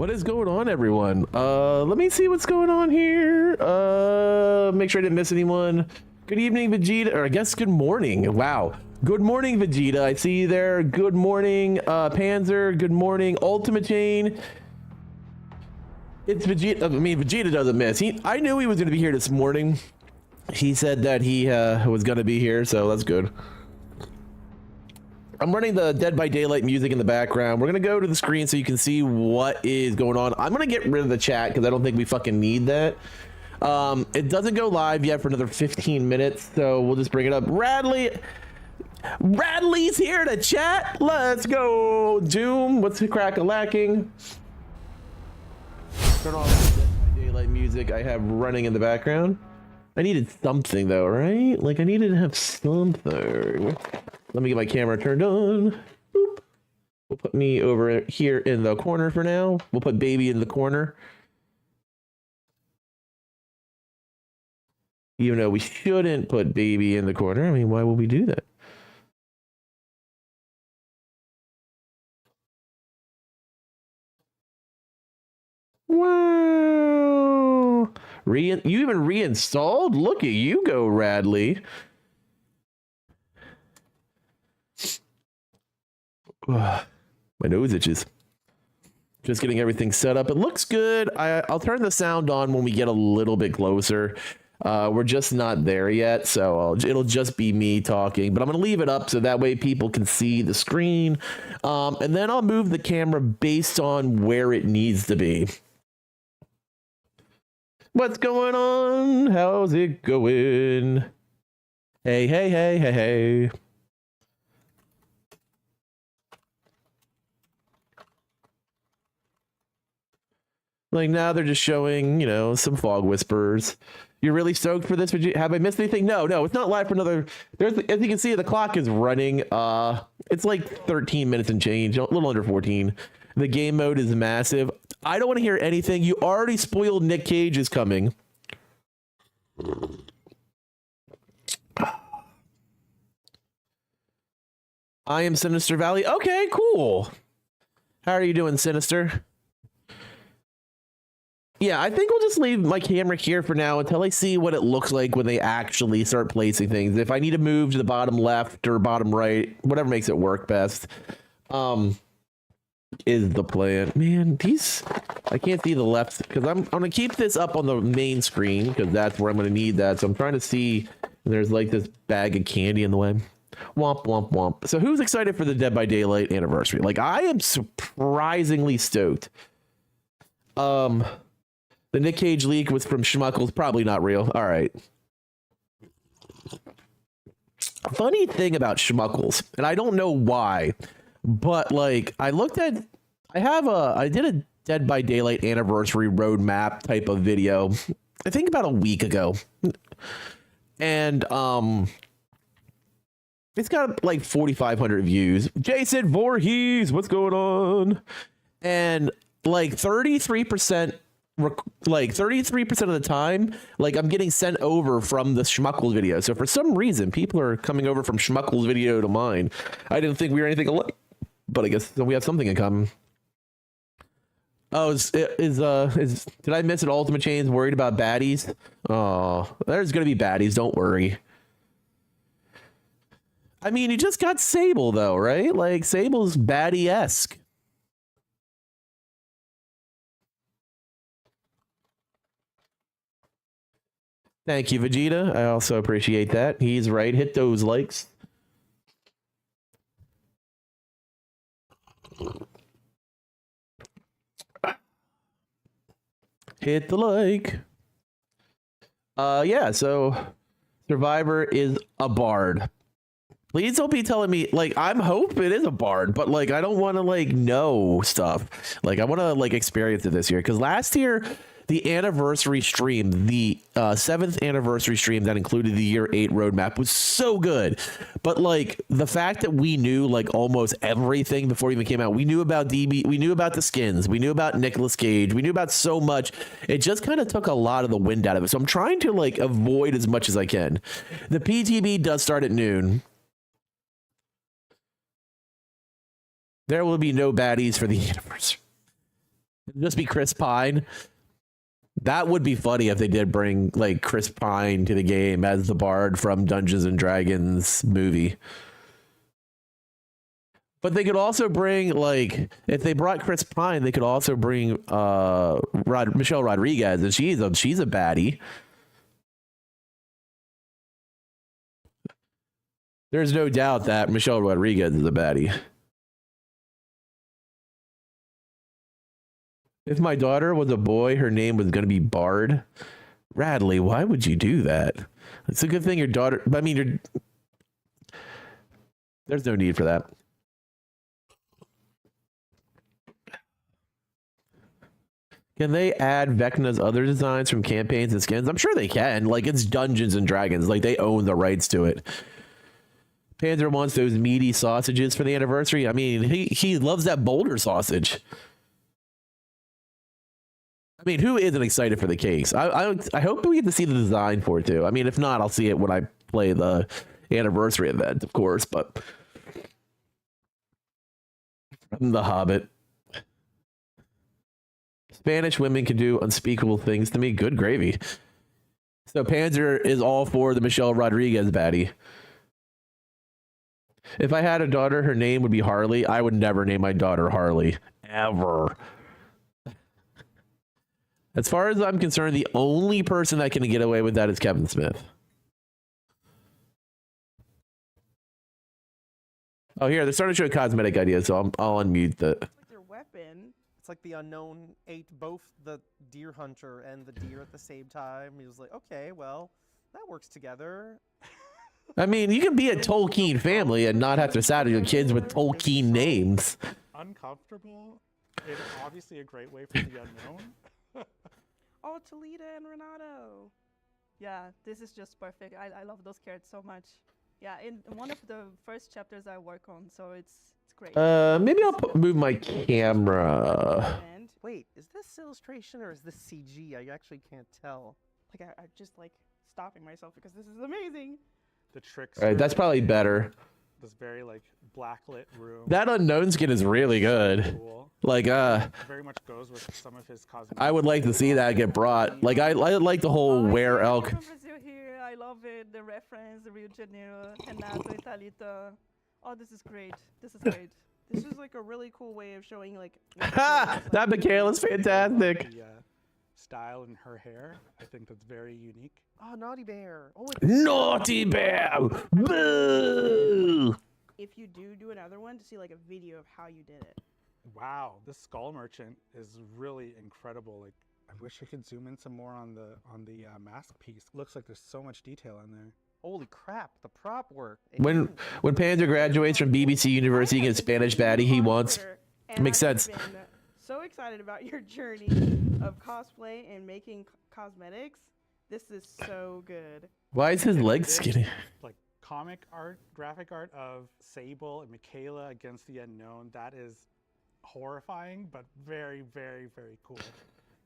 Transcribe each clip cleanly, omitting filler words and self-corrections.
What is going on, everyone? Let me see what's going on here. Make sure I didn't miss anyone. Good evening, Vegeta, or I guess good morning. Wow. Good morning, Vegeta. I see you there. Good morning, Panzer. Good morning, Ultimate Chain. It's Vegeta. I mean, Vegeta doesn't miss. I knew he was going to be here this morning. He said that he was going to be here, so that's good. I'm running the Dead by Daylight music in the background. We're going to go to the screen so you can see what is going on. I'm going to get rid of the chat because I don't think we fucking need that. It doesn't go live yet for another 15 minutes, so we'll just bring it up. Radley's here to chat. Let's go. Doom, what's the crack-a-lacking? Turn off the Dead by Daylight music I have running in the background. I needed something though, right? Like I needed to have something. Let me get my camera turned on. Boop. We'll put me over here in the corner for now. We'll put baby in the corner. Even though we shouldn't put baby in the corner. I mean, why would we do that? Wow. You even reinstalled? Look at you go, Radley. My nose itches. Just getting everything set up. It looks good. I'll turn the sound on when we get a little bit closer. We're just not there yet, so it'll just be me talking. But I'm going to leave it up so that way people can see the screen. And then I'll move the camera based on where it needs to be. What's going on? How's it going? Hey, hey, hey, hey, hey. Like now they're just showing, you know, some fog whispers. You're really stoked for this? Have I missed anything? No, it's not live for another. As you can see, the clock is running. It's like 13 minutes and change, a little under 14. The game mode is massive. I don't want to hear anything. You already spoiled Nick Cage is coming. I am Sinister Valley. Okay, cool. How are you doing, Sinister? Yeah, I think we'll just leave my camera here for now until I see what it looks like when they actually start placing things. If I need to move to the bottom left or bottom right, whatever makes it work best, is the plan. Man, I can't see the left because I'm going to keep this up on the main screen because that's where I'm going to need that. So I'm trying to see. There's like this bag of candy in the way. Womp, womp, womp. So who's excited for the Dead by Daylight anniversary? Like, I am surprisingly stoked. The Nick Cage leak was from Schmuckles. Probably not real. All right. Funny thing about Schmuckles, and I don't know why, but like I did a Dead by Daylight anniversary roadmap type of video, I think about a week ago. And it's got like 4,500 views. Jason Voorhees, what's going on? And like 33% of the time, like I'm getting sent over from the Schmuckles video. So for some reason, people are coming over from Schmuckles video to mine. I didn't think we were anything alike, but I guess we have something in common. Oh, did I miss it? Ultimate Chain's worried about baddies? Oh, there's gonna be baddies. Don't worry. I mean, you just got Sable though, right? Like Sable's baddie-esque. Thank you, Vegeta. I also appreciate that. He's right. Hit those likes. Hit the like. Yeah, so Survivor is a bard. Please don't be telling me, like, I'm hoping it is a bard, but like I don't want to like know stuff. Like I want to like experience it this year because last year the anniversary stream, the 7th anniversary stream that included the year 8 roadmap was so good. But like the fact that we knew like almost everything before it even came out, we knew about DB, we knew about the skins, we knew about Nicolas Cage, we knew about so much. It just kind of took a lot of the wind out of it. So I'm trying to like avoid as much as I can. The PTB does start at noon. There will be no baddies for the anniversary. Just be Chris Pine. That would be funny if they did bring like Chris Pine to the game as the bard from Dungeons and Dragons movie. But they could also bring, like, if they brought Chris Pine, they could also bring Michelle Rodriguez, and she's a baddie. There's no doubt that Michelle Rodriguez is a baddie. If my daughter was a boy, her name was going to be Bard. Radley, why would you do that? It's a good thing your daughter... I mean, there's no need for that. Can they add Vecna's other designs from campaigns and skins? I'm sure they can. Like, it's Dungeons and Dragons. Like, they own the rights to it. Panzer wants those meaty sausages for the anniversary. I mean, he loves that Boulder sausage. I mean, who isn't excited for the cakes? I hope we get to see the design for it too. I mean, if not, I'll see it when I play the anniversary event, of course. But from The Hobbit, Spanish women can do unspeakable things to me. Good gravy. So Panzer is all for the Michelle Rodriguez baddie. If I had a daughter, her name would be Harley. I would never name my daughter Harley ever. As far as I'm concerned, the only person that can get away with that is Kevin Smith. Oh, here, they're starting to show cosmetic ideas, so I'll unmute the... It's like their weapon. It's like the unknown ate both the deer hunter and the deer at the same time. He was like, okay, well, that works together. I mean, you can be a Tolkien family and not have to saddle your kids with Tolkien names. Uncomfortable. It's obviously a great way for the unknown. Oh, Talita and Renato. Yeah, this is just perfect. I love those characters so much. Yeah, in one of the first chapters I work on, so it's great. Maybe I'll move my camera. And Wait, is this illustration or is this CG? I actually can't tell. like I just like stopping myself because this is amazing. The tricks. All right, that's probably better. This very like blacklit room. That unknown skin is really good. Cool. Like, Very much goes with some of his cosmetics. I would like to see that get brought. Like, I like the whole Were Elk. From Brazil here, I love it. The reference, the Rio de Janeiro, Renato, Italita. Oh, this is great. This is great. This is like a really cool way of showing like. That Michaela's fantastic. The style in her hair, I think that's very unique. Oh, Naughty Bear. Oh, Naughty Bear! Boo! If you do another one, to see like a video of how you did it. Wow, this skull merchant is really incredible. Like, I wish I could zoom in some more on the mask piece. Looks like there's so much detail in there. holy crap! The prop work. When Panzer graduates from BBC University and gets Spanish baddie he wants. Makes sense. I've been so excited about your journey of cosplay and making cosmetics. This is so good. Why is his legs This, skinny? like comic art, graphic art of Sable and Michaela against the unknown. That is horrifying, but very, very, very cool.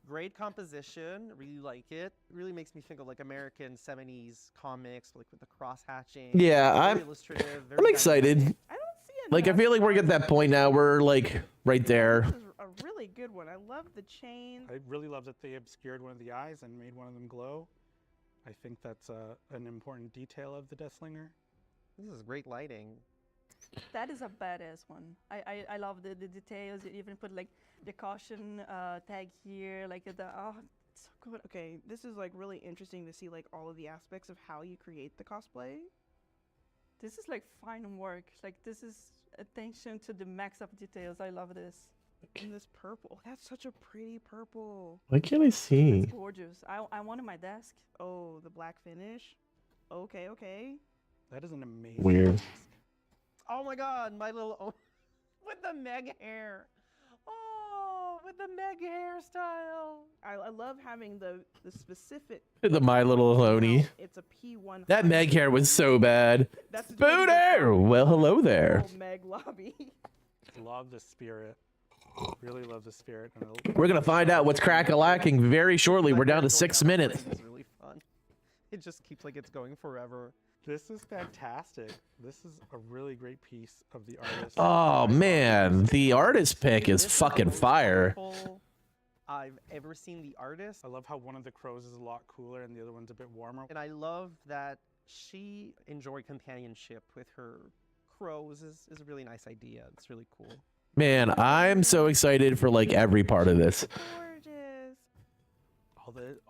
Great composition. Really like it. Really makes me think of like American 70s comics, like with the cross hatching. Yeah, Very I'm illustrative. Very excited. I don't see it. Like, I feel like we're at that point now. We're like right there. This is a really good one. I love the chain. I really love that they obscured one of the eyes and made one of them glow. I think that's an important detail of the Deathslinger. This is great lighting. That is a badass one. I love the details. You even put like the caution tag here, like the it's so good. Okay, this is like really interesting to see like all of the aspects of how you create the cosplay. This is like fine work. Like this is attention to the max of details. I love this. And this purple. That's such a pretty purple. Why can't I see? It's gorgeous. I want on my desk. Oh, the black finish. Okay, okay. That is an amazing Weird. mask. Oh my god, my little with the Meg hair. Oh, with the Meg hairstyle. I love having the specific. The My Little Pony. It's a P1. That Meg hair was so bad. That's Booter! Well, hello there. Meg lobby. Love the spirit. Really love the spirit. We're gonna find out what's crack-a-lacking very shortly. We're down to 6 minutes. It's really fun. It just keeps like it's going forever. This is fantastic. This is a really great piece of the artist. Oh man, the artist pick is fucking fire. I've ever seen the artist. I love how one of the crows is a lot cooler and the other one's a bit warmer. And I love that she enjoyed companionship with her crows is a really nice idea. It's really cool. Man, I'm so excited for like every part of this. Gorgeous.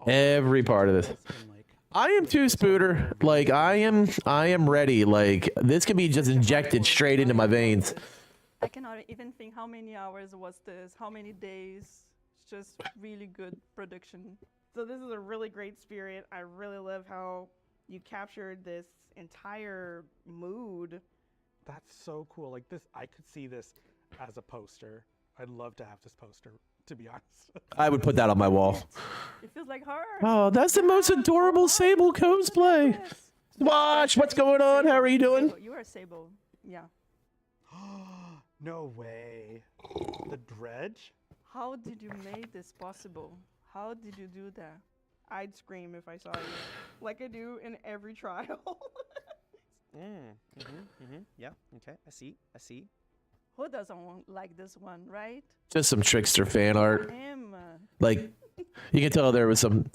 Every part of this. And, like, I am too, Spooter. Like I am ready. Like this can be just injected straight into my veins. I cannot even think how many hours was this, how many days. It's just really good production. So this is a really great spirit. I really love how you captured this entire mood. that's so cool. Like this, I could see this as a poster. I'd love to have this poster, to be honest. I would put that on my wall. It feels like her. Oh, that's the most adorable Sable cosplay. Wash, what's going on? How are you doing? You are Sable. Yeah. No way. The dredge? How did you make this possible? How did you do that? I'd scream if I saw you, like I do in every trial. Yeah. Okay. I see. Who doesn't like this one, right? Just some trickster fan art. Him. Like, you can tell there was some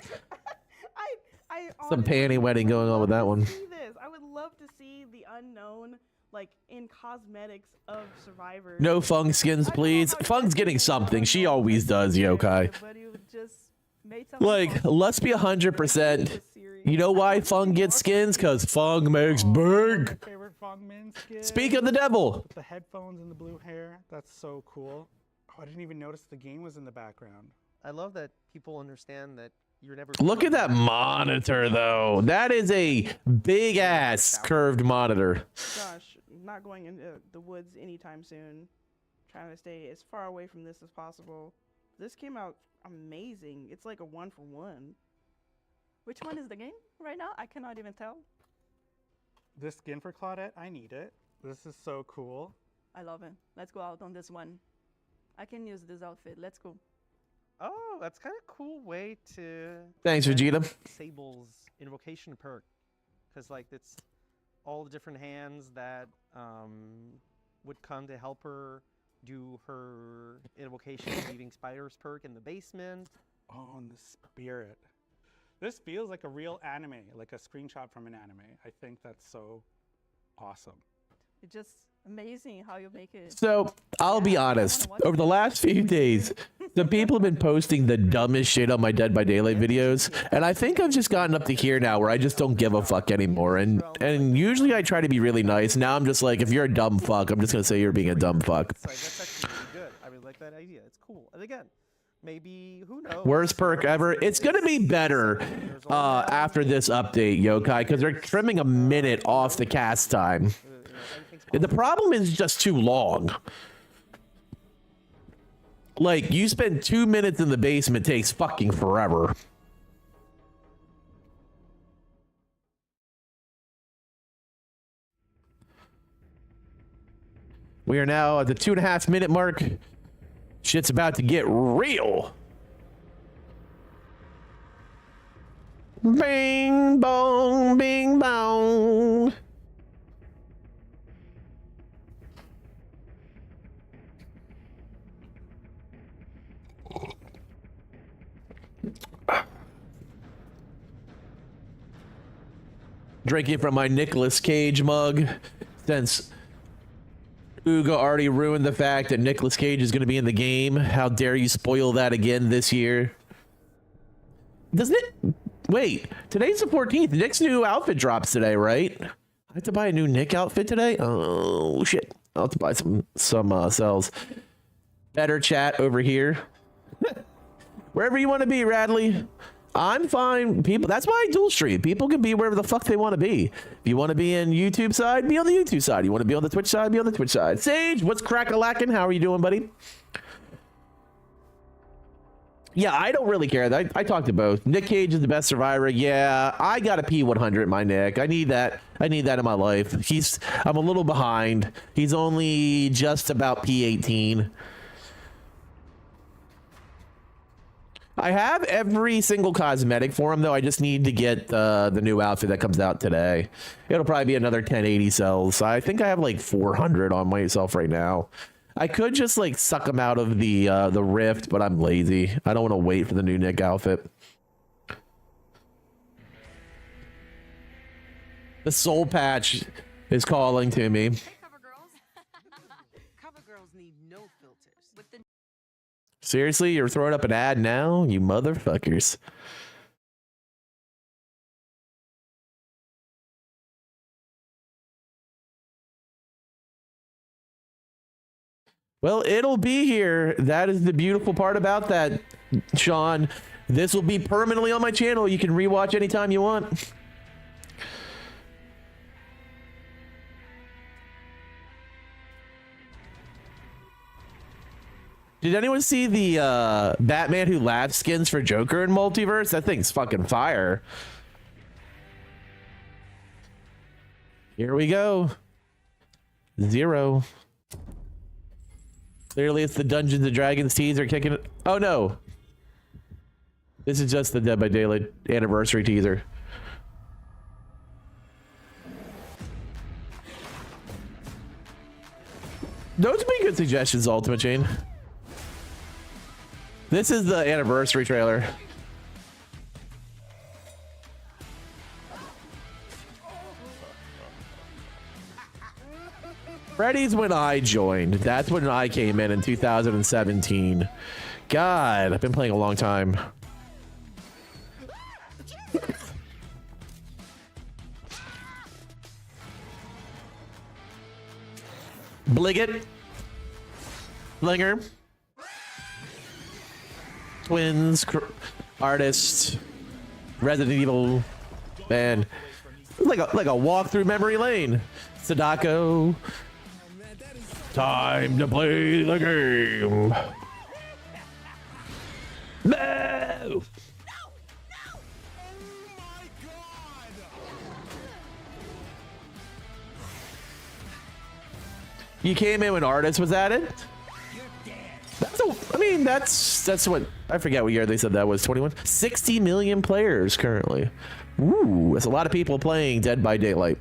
Some panty wedding going on with that one. See this. I would love to see the unknown, like in cosmetics of Survivor. No Fung skins, please. Fung's getting something. She always does, yokai. But you just made something Like, possible let's be 100%. in this series. You know why Fung gets skins? Because Fung makes My big. favorite Frogman skin. Speak of the devil. With the headphones and the blue hair. That's so cool. Oh, I didn't even notice the game was in the background. I love that people understand that you're never. Look at that monitor, though. That is a big ass curved monitor. Gosh, not going into the woods anytime soon. Trying to stay as far away from this as possible. This came out amazing. It's like a 1-for-1. Which one is the game right now? I cannot even tell. This skin for Claudette, I need it. This is so cool. I love it. Let's go out on this one. I can use this outfit. Let's go. Oh, that's kind of cool way to. Thanks, present Vegeta. Sable's invocation perk, because like it's all the different hands that would come to help her do her invocation leaving spiders perk in the basement. Oh, and the spirit. This feels like a real anime, like a screenshot from an anime. I think that's so awesome. It's just amazing how you make it. So, I'll be honest. Over the last few days, the people have been posting the dumbest shit on my Dead by Daylight videos, and I think I've just gotten up to here now where I just don't give a fuck anymore. And usually I try to be really nice. Now I'm just like, if you're a dumb fuck, I'm just gonna say you're being a dumb fuck. So that's actually really good. I really like that idea. It's cool. And again, maybe who knows? Worst perk ever. It's gonna be better after this update, yokai, because they're trimming a minute off the cast time. The problem is just too long. Like, you spend 2 minutes in the basement, takes fucking forever. We are now at the 2.5 minute mark. Shit's about to get real. Bing bong, bing bong. Drinking from my Nicolas Cage mug, since Uga already ruined the fact that Nicolas Cage is going to be in the game. How dare you spoil that again this year? Doesn't it? Wait, today's the 14th. Nick's new outfit drops today, right? I have to buy a new Nick outfit today? Oh, shit. I'll have to buy some cells. Better chat over here. Wherever you want to be, Radley. I'm fine. People, that's why I dual stream. People can be wherever the fuck they want to be. If you want to be in YouTube side, be on the YouTube side. You want to be on the Twitch side, be on the Twitch side. Sage, what's crack-a-lackin'? How are you doing, buddy? Yeah, I don't really care. I talk to both. Nick Cage is the best survivor. Yeah, I got a P100, my Nick. I need that. I need that in my life. I'm a little behind. He's only just about P18. I have every single cosmetic for him, though. I just need to get the new outfit that comes out today. It'll probably be another 1080 cells. I think I have like 400 on myself right now. I could just like suck them out of the rift, but I'm lazy. I don't want to wait for the new Nick outfit. The soul patch is calling to me. Hey, cover girls. Cover girls need no filters. With the Seriously, you're throwing up an ad now, you motherfuckers. Well, it'll be here. That is the beautiful part about that, Sean. This will be permanently on my channel. You can rewatch anytime you want. Did anyone see the Batman Who Laughs skins for Joker in Multiverse? That thing's fucking fire. Here we go. 0. Clearly it's the Dungeons and Dragons teaser kicking it. Oh no. This is just the Dead by Daylight anniversary teaser. Those would be good suggestions, Ultimate Chain. This is the anniversary trailer. Freddy's when I joined. That's when I came in 2017. God, I've been playing a long time. Bliggett. Blinger. Twins. Artist. Resident Evil. Man. Like a walk through memory lane. Sadako. Time to play the game. No! You came in when Artist was added? I mean, that's what, I forget what year they said that was, 21? 60 million players currently. Ooh, that's a lot of people playing Dead by Daylight.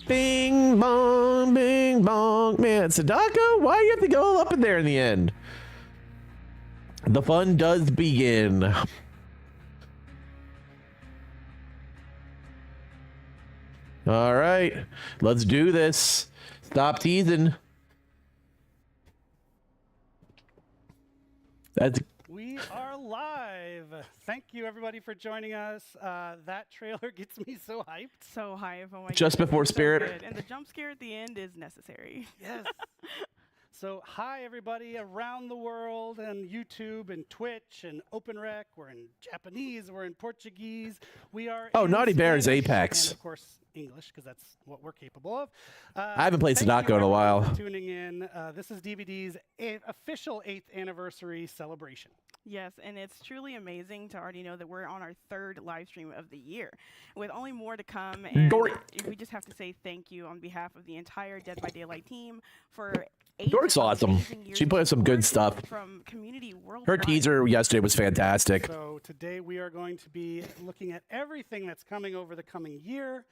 Bing bong, bing bong. Man, Sadako, why do you have to go up in there in the end? The fun does begin. All right, let's do this. Stop teasing. We are live. Thank you, everybody, for joining us. That trailer gets me so hyped. So hype. Oh my Just goodness, before it's so Spirit. good. And the jump scare at the end is necessary. Yes. So, hi, everybody around the world, and YouTube and Twitch and OpenRec. We're in Japanese. We're in Portuguese. We are. Oh, in Naughty Bear is Spanish Apex. And of course, English, because that's what we're capable of. I haven't played thank you, Sadako in a everyone, while. for tuning in. This is DVD's official 8th anniversary celebration. Yes, and it's truly amazing to already know that we're on our 3rd live stream of the year, with only more to come. And we just have to say thank you on behalf of the entire Dead by Daylight team for 8 Dork's awesome. amazing years She played of some good support stuff. from community worldwide. Her teaser yesterday was fantastic. So today we are going to be looking at everything that's coming over the coming year.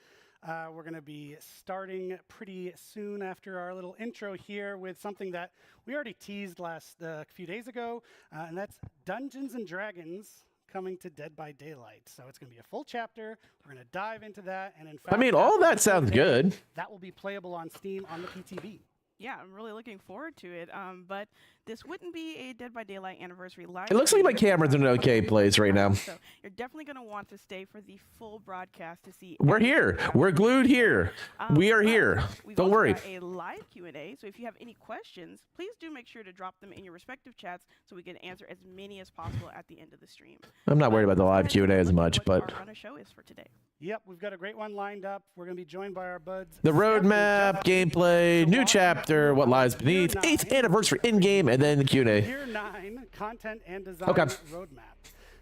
We're going to be starting pretty soon after our little intro here with something that we already teased a few days ago, and that's Dungeons and Dragons coming to Dead by Daylight. So it's going to be a full chapter. We're going to dive into that, and in fact, I mean, all that sounds good. That will be playable on Steam on the PTV. Yeah, I'm really looking forward to it. But this wouldn't be a Dead by Daylight anniversary live. It looks like my stream camera's in an okay place right now. So you're definitely going to want to stay for the full broadcast to see. We're here. We're glued here. We are but here. we've Don't also worry. got a live Q&A, so if you have any questions, please do make sure to drop them in your respective chats so we can answer as many as possible at the end of the stream. I'm not worried about the live Q&A as much, but our show is for today. Yep, we've got a great one lined up. We're going to be joined by our buds. the Steph and roadmap, Jeff. gameplay, So new welcome chapter, to what lies Year beneath, 9. 8th anniversary in-game, and then the Q&A. Year 9 content and design Okay. roadmap.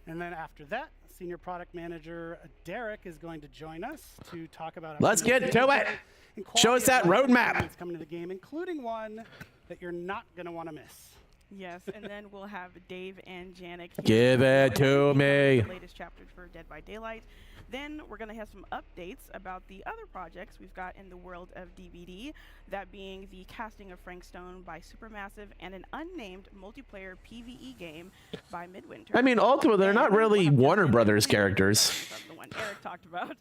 And then after that, Senior Product Manager Derek is going to join us to talk about. Let's get to it. gameplay and Show us quality that of life roadmap. improvements coming to the game, including one that you're not going to want to miss. Yes, and then we'll have Dave and Janik. Give it to me. The latest chapters for Dead by Daylight. Then we're going to have some updates about the other projects we've got in the world of DBD, that being the casting of Frank Stone by Supermassive and an unnamed multiplayer PvE game by Midwinter. I mean, ultimately, they're not And really we'll have Warner Justin Brothers Freeman, characters. the one Eric talked about,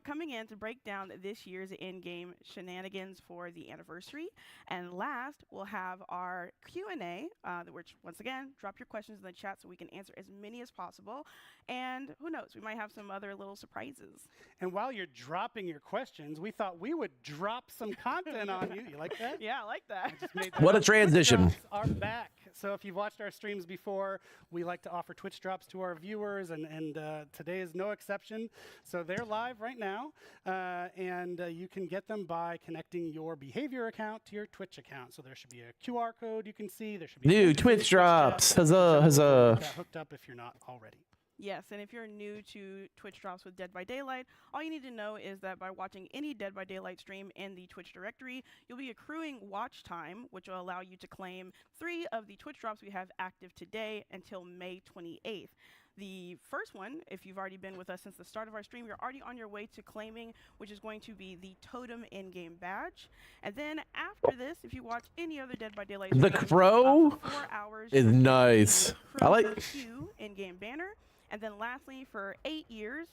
coming in to break down this year's in-game shenanigans for the anniversary. And last, we'll have our Q&A, which, once again, drop your questions in the chat so we can answer as many as possible. And who knows, we might have some other little surprises. And while you're dropping your questions, we thought we would drop some content on you. You like that? Yeah, I like that. I just made that What a up. transition. Twitch drops are back. So if you've watched our streams before, we like to offer Twitch drops to our viewers, and today is no exception. So they're live right now, and you can get them by connecting your behavior account to your Twitch account. So there should be a QR code you can see. There should be New a Twitch drops. chat. Huzzah, huzzah. Get hooked up if you're not already. Yes, and if you're new to Twitch Drops with Dead by Daylight, all you need to know is that by watching any Dead by Daylight stream in the Twitch directory, you'll be accruing watch time, which will allow you to claim 3 of the Twitch Drops we have active today until May 28th. The first one, if you've already been with us since the start of our stream, you're already on your way to claiming, which is going to be the Totem in-game badge. And then after this, if you watch any other Dead by Daylight The stream, crow for 4 hours, is you can nice. accrue I like. the Q in-game banner. And then lastly, for 8 years,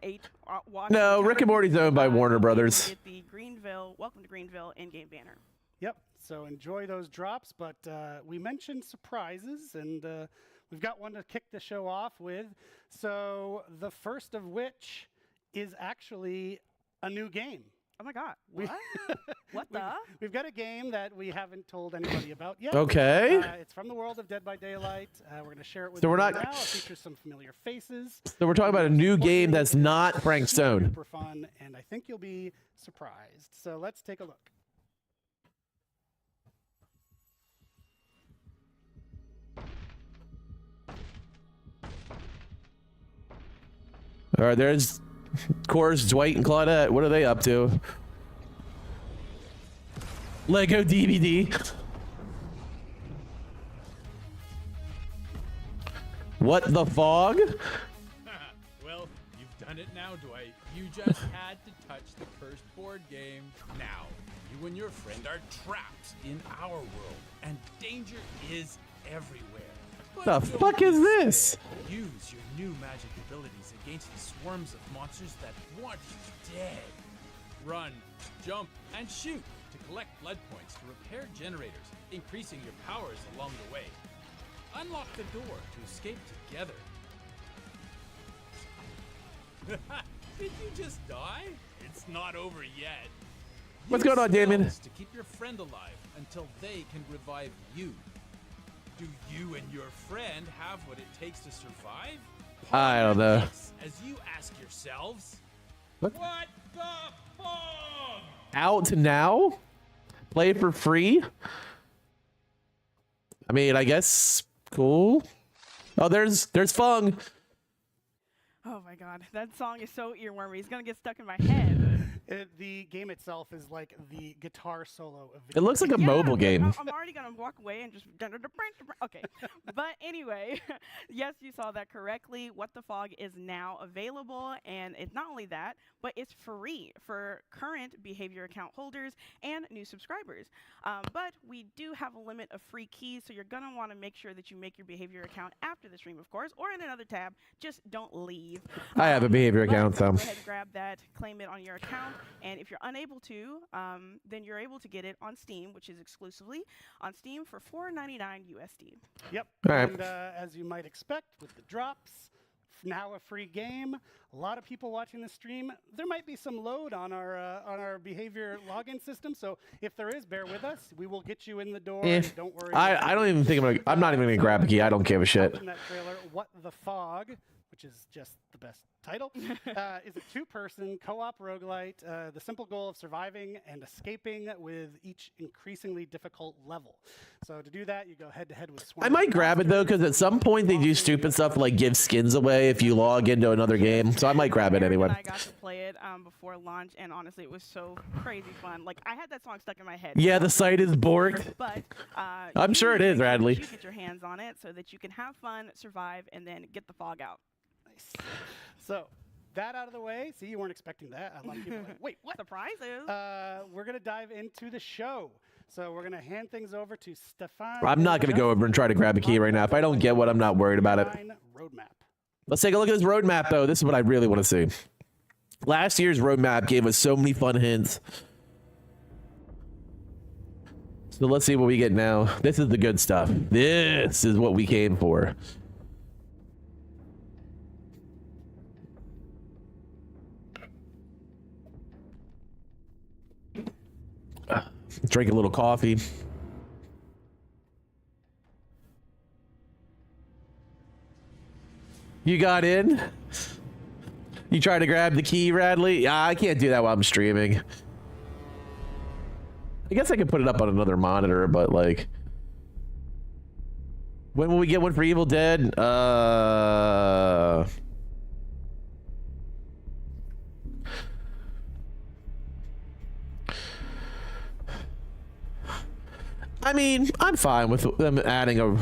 8 watch. No, Rick and Morty's owned by Warner you'll Brothers. get the Greenville, Welcome to Greenville in-game banner. Yep. So enjoy those drops. But we mentioned surprises, and we've got one to kick the show off with. So the first of which is actually a new game. Oh my God! We- What? What the? We've got a game that we haven't told anybody about yet. Okay. It's from the world of Dead by Daylight. We're going to share it with So you we're now. not- It features some familiar faces. So we're talking about a new game that's not Frank Stone. Super fun, and I think you'll be surprised. So let's take a look. All right, there's, of course, Dwight and Claudette. What are they up to? Lego DVD. What the fog? Well, you've done it now, Dwight. You just had to touch the cursed board game. Now, you and your friend are trapped in our world, and danger is everywhere. But The don't fuck is this? despair. Use your new magic abilities against the swarms of monsters that want you dead. Run, jump, and shoot to collect blood points to repair generators, increasing your powers along the way. Unlock the door to escape together. Did you just die? It's not over yet. What's Use going on, Damien? spells to keep your friend alive until they can revive you. Do you and your friend have what it takes to survive? I don't know. Yes, as you ask yourselves, What? what the fog? Out now? Play for free? I mean, I guess cool. Oh, there's Fung. Oh my God, that song is so earwormy. It's gonna get stuck in my head. The game itself is like the guitar solo of It looks like a mobile game. I'm already gonna walk away and just okay. But anyway, yes, you saw that correctly. What the Fog is now available, and it's not only that, but it's free for current behavior account holders and new subscribers. But we do have a limit of free keys, so you're gonna want to make sure that you make your behavior account after the stream, of course, or in another tab. Just don't leave. I have a behavior But account, so. go ahead and grab that, claim it on your account, and if you're unable to, then you're able to get it on Steam, which is exclusively on Steam for $4.99 USD. Yep. All right. And as you might expect with the drops, now a free game. A lot of people watching the stream. There might be some load on our behavior login system. So if there is, bear with us. We will get you in the door. Eh. Don't worry. I don't even think I'm not even gonna grab a key. I don't give a shit. Watching that trailer, What the Fog, which is just the best title, is a two-person co-op roguelite. The simple goal of surviving and escaping with each increasingly difficult level. So to do that, you go head-to-head with swarms I might of grab it though, because at some point they do stupid stuff like give skins away if you log into another game. So I might grab it Eric anyway. and I got to play it before launch, and honestly, it was so crazy fun. Like, I had that song stuck in my head. Yeah, the site is borked. But I'm sure it is, Radley. You get your hands on it so that you can have fun, survive, and then get the fog out. Nice. So that out of the way. See, you weren't expecting that. A lot of people are like, wait, what? Surprises. We're going to dive into the show. So we're going to hand things over to Stefan. I'm not going to go over and try to grab a key right now. If I don't get what, I'm not worried about it. Roadmap. Let's take a look at this roadmap, though. This is what I really want to see. Last year's roadmap gave us so many fun hints. So let's see what we get now. This is the good stuff. This is what we came for. Drink a little coffee. You got in? You tried to grab the key, Radley? Yeah, I can't do that while I'm streaming. I guess I could put it up on another monitor, but like... When will we get one for Evil Dead? I mean, I'm fine with them adding a...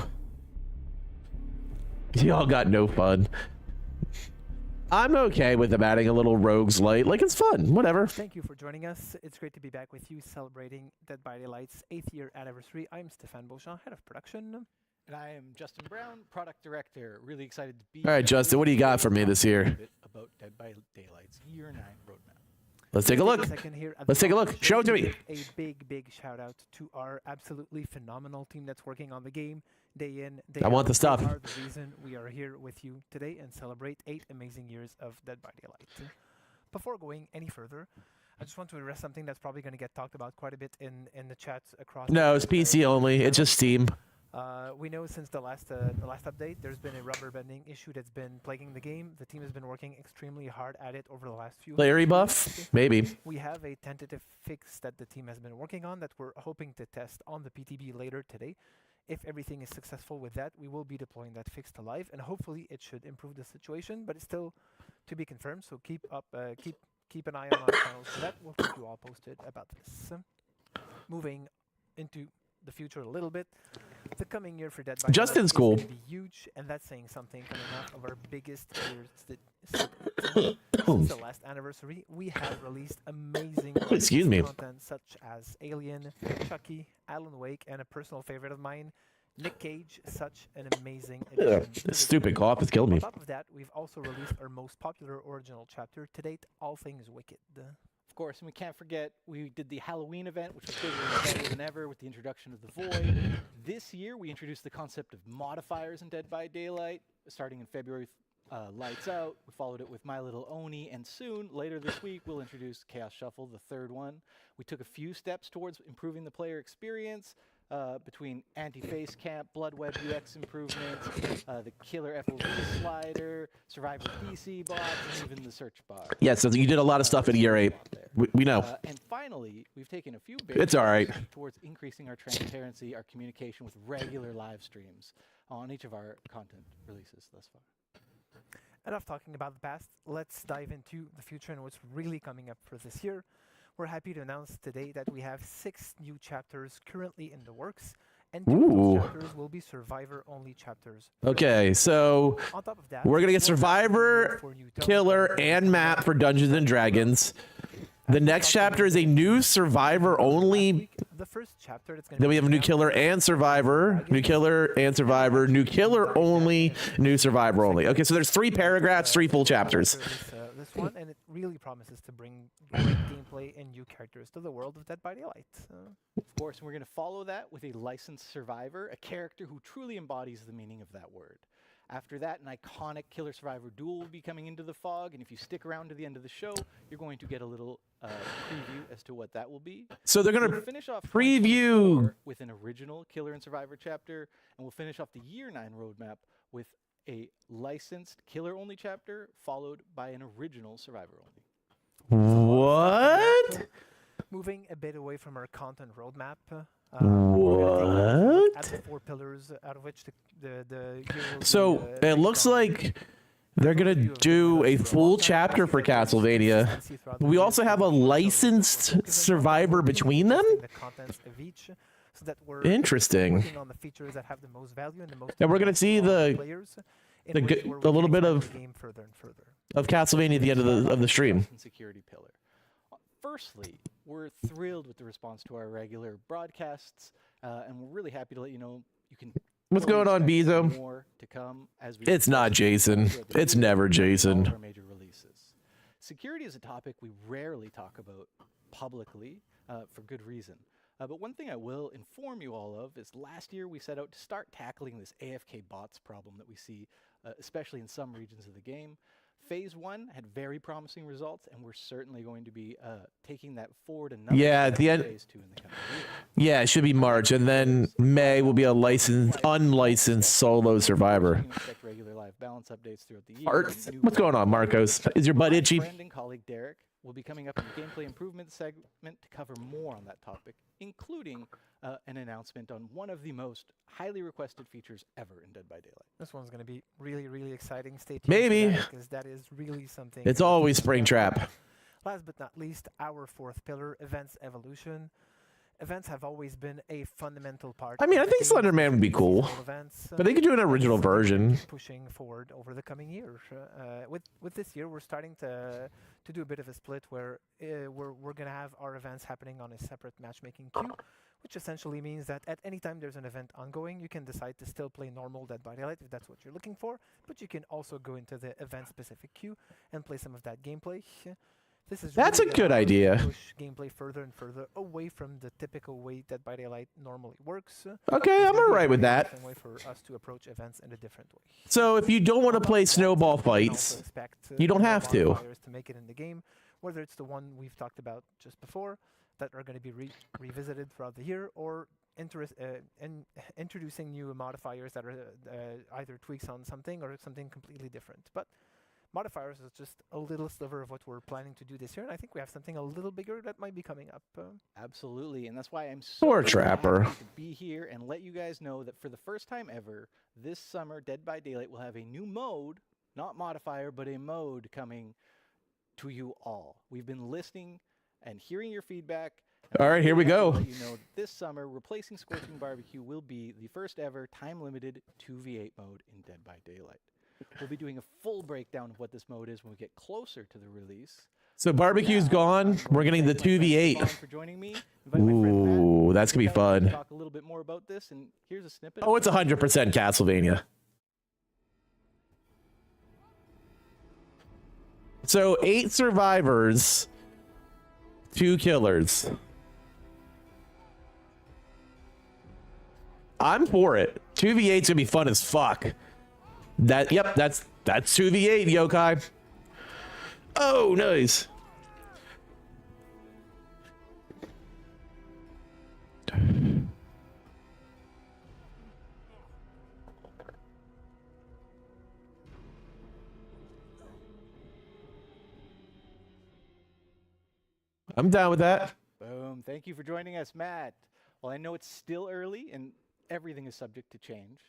Y'all got no fun. I'm okay with them adding a little rogues light. Like, it's fun. Whatever. Thank you for joining us. It's great to be back with you celebrating Dead by Daylight's 8th year anniversary. I'm Stéphane Beauchamp, head of production. And I am Justin Brown, product director. Really excited to be All right, here. Justin, what do you got for me this year? A bit about Dead by Daylight's Year 9 roadmap. Let's take a look. Let's take a look. Show it to me. A big shout out to our absolutely phenomenal team that's working on the game day in, day out. I want the stuff. They are the reason we are here with you today and celebrate 8 amazing years of Dead by Daylight. Before going any further, I just want to address something that's probably going to get talked about quite a bit in the chats across. No, it's PC only. It's just Steam. We know since the last update, there's been a rubber banding issue that's been plaguing the game. The team has been working extremely hard at it over the last few Larry weeks. buff? Maybe. We have a tentative fix that the team has been working on that we're hoping to test on the PTB later today. If everything is successful with that, we will be deploying that fix to live, and hopefully it should improve the situation, but it's still to be confirmed, so keep an eye on our channels for that. We'll keep you all posted about this. Moving into the future a little bit. The coming year for Dead by Justin's Daylight cool. is gonna be huge, and that's saying something coming off of our biggest years. Since the last anniversary, we have released amazing Excuse me. content such as Alien, Chucky, Alan Wake, and a personal favorite of mine, Nick Cage. Such an amazing addition to the This stupid game. cough is killing me. On top of that, we've also released our most popular original chapter to date, All Things Wicked. Of course, and we can't forget, we did the Halloween event, which was bigger and better than ever with the introduction of the Void. This year, we introduced the concept of modifiers in Dead by Daylight, starting in February. Lights Out. We followed it with My Little Oni, and soon, later this week, we'll introduce Chaos Shuffle, the third one. We took a few steps towards improving the player experience between anti-face camp, blood web UX improvements, the killer FOV slider, survivor DC bots, and even the search bar. Yeah, so you did a lot of stuff in year 8. We know. And finally, we've taken a few big It's all right. steps towards increasing our transparency, our communication with regular live streams on each of our content releases thus far. Enough talking about the past, let's dive into the future and what's really coming up for this year. We're happy to announce today that we have 6 new chapters currently in the works, and 2 of Ooh. those chapters will be survivor-only chapters. Okay, so On top of that, we're gonna get we'll have Survivor, for new Killer, tones. and Map for Dungeons and Dragons. The next chapter is a new Survivor only. The first chapter that's going Then we have a new Killer and Survivor, new Killer and Survivor, new Killer only, new Survivor only. Okay, so there's 3 paragraphs, 3 full chapters. This one, and it really promises to bring great gameplay and new characters to the world of Dead by Daylight. Of course, and we're going to follow that with a licensed survivor, a character who truly embodies the meaning of that word. After that, an iconic Killer Survivor duel will be coming into the fog, and if you stick around to the end of the show, you're going to get a little preview as to what that will be. So they're We'll gonna finish off preview 2024 with an original Killer and Survivor chapter, and we'll finish off the Year 9 roadmap with a licensed killer-only chapter, followed by an original survivor-only. What? Moving a bit away from our content roadmap. We're gonna take a look at the 4 pillars out of which the year will So be, it based looks on. like they're gonna do a full chapter for Castlevania. We also have a licensed survivor between them. The contents of each, so that we're Interesting. working on the features that have the most value and the most. And we're gonna impact see on the the players, in the ways good- where we a can little bit expand of- the game further and further. Of Castlevania at the end of the stream. Trust and security pillar. Firstly, we're thrilled with the response to our regular broadcasts, and we're really happy to let you know you can. What's fully going on, expect Bezo? More to come as we. It's not discuss Jason. throughout the It's year never and all of Jason. our major releases. Security is a topic we rarely talk about publicly, for good reason. But one thing I will inform you all of is last year we set out to start tackling this AFK bots problem that we see, especially in some regions of the game. Phase 1 had very promising results, and we're certainly going to be taking that forward another Yeah, step at the in end- Phase 2 in the coming year. Yeah, it should be March, and then May will be a unlicensed solo survivor. You can expect regular live balance updates throughout the year. Art, and new what's going on, Marcos? Is your butt My itchy? friend and colleague Derek will be coming up in the gameplay improvement segment to cover more on that topic, including an announcement on one of the most highly requested features ever in Dead by Daylight. This one's going to be really, really exciting. Stay tuned. Maybe. Because that is really something. It's that always is Springtrap. wonderful. Last but not least, our 4th pillar, events evolution. Events have always been a fundamental part. I mean, of I the think game's Slender Man would be cool, seasonal events, but they could do an and original it's something we version. keep pushing forward over the coming years. With this year, we're starting to do a bit of a split where we're gonna have our events happening on a separate matchmaking queue, which essentially means that at any time there's an event ongoing, you can decide to still play normal Dead by Daylight if that's what you're looking for, but you can also go into the event-specific queue and play some of that gameplay. That's a really good gonna idea. Push gameplay further and further away from the typical way Dead by Daylight normally works. Okay, It's I'm gonna be a alright with very that. interesting way for us to approach events in a different way. So if you don't want to play snowball You can also fights, expect, you don't more have to. modifiers to make it in the game, whether it's the one we've talked about just before that are going to be revisited throughout the year, or introducing new modifiers that are either tweaks on something or something completely different. But modifiers is just a little sliver of what we're planning to do this year, and I think we have something a little bigger that might be coming up. Absolutely, and that's why I'm so Poor happy Trapper. to be here and let you guys know that for the first time ever, this summer, Dead by Daylight will have a new mode, not modifier, but a mode coming to you all. We've been listening and hearing your feedback. and All I'm right, here we really happy go. to let you know that this summer, replacing Scorching Barbecue will be the first ever time-limited 2v8 mode in Dead by Daylight. We'll be doing a full breakdown of what this mode is when we get closer to the release. So barbecue's Now, gone. I'm going We're to getting the thank my friend 2v8. Yvonne for joining me. Invite my friend Matt. Ooh, that's gonna be Sit down and fun. Talk a little bit more about this, and here's a snippet. Oh, it's 100% Castlevania. So 8 survivors, 2 killers. I'm for it. 2v8's gonna be fun as fuck. Yep, that's 2v8, Yokai. Oh, nice. I'm down with that. Boom. Thank you for joining us, Matt. Well, I know it's still early and everything is subject to change.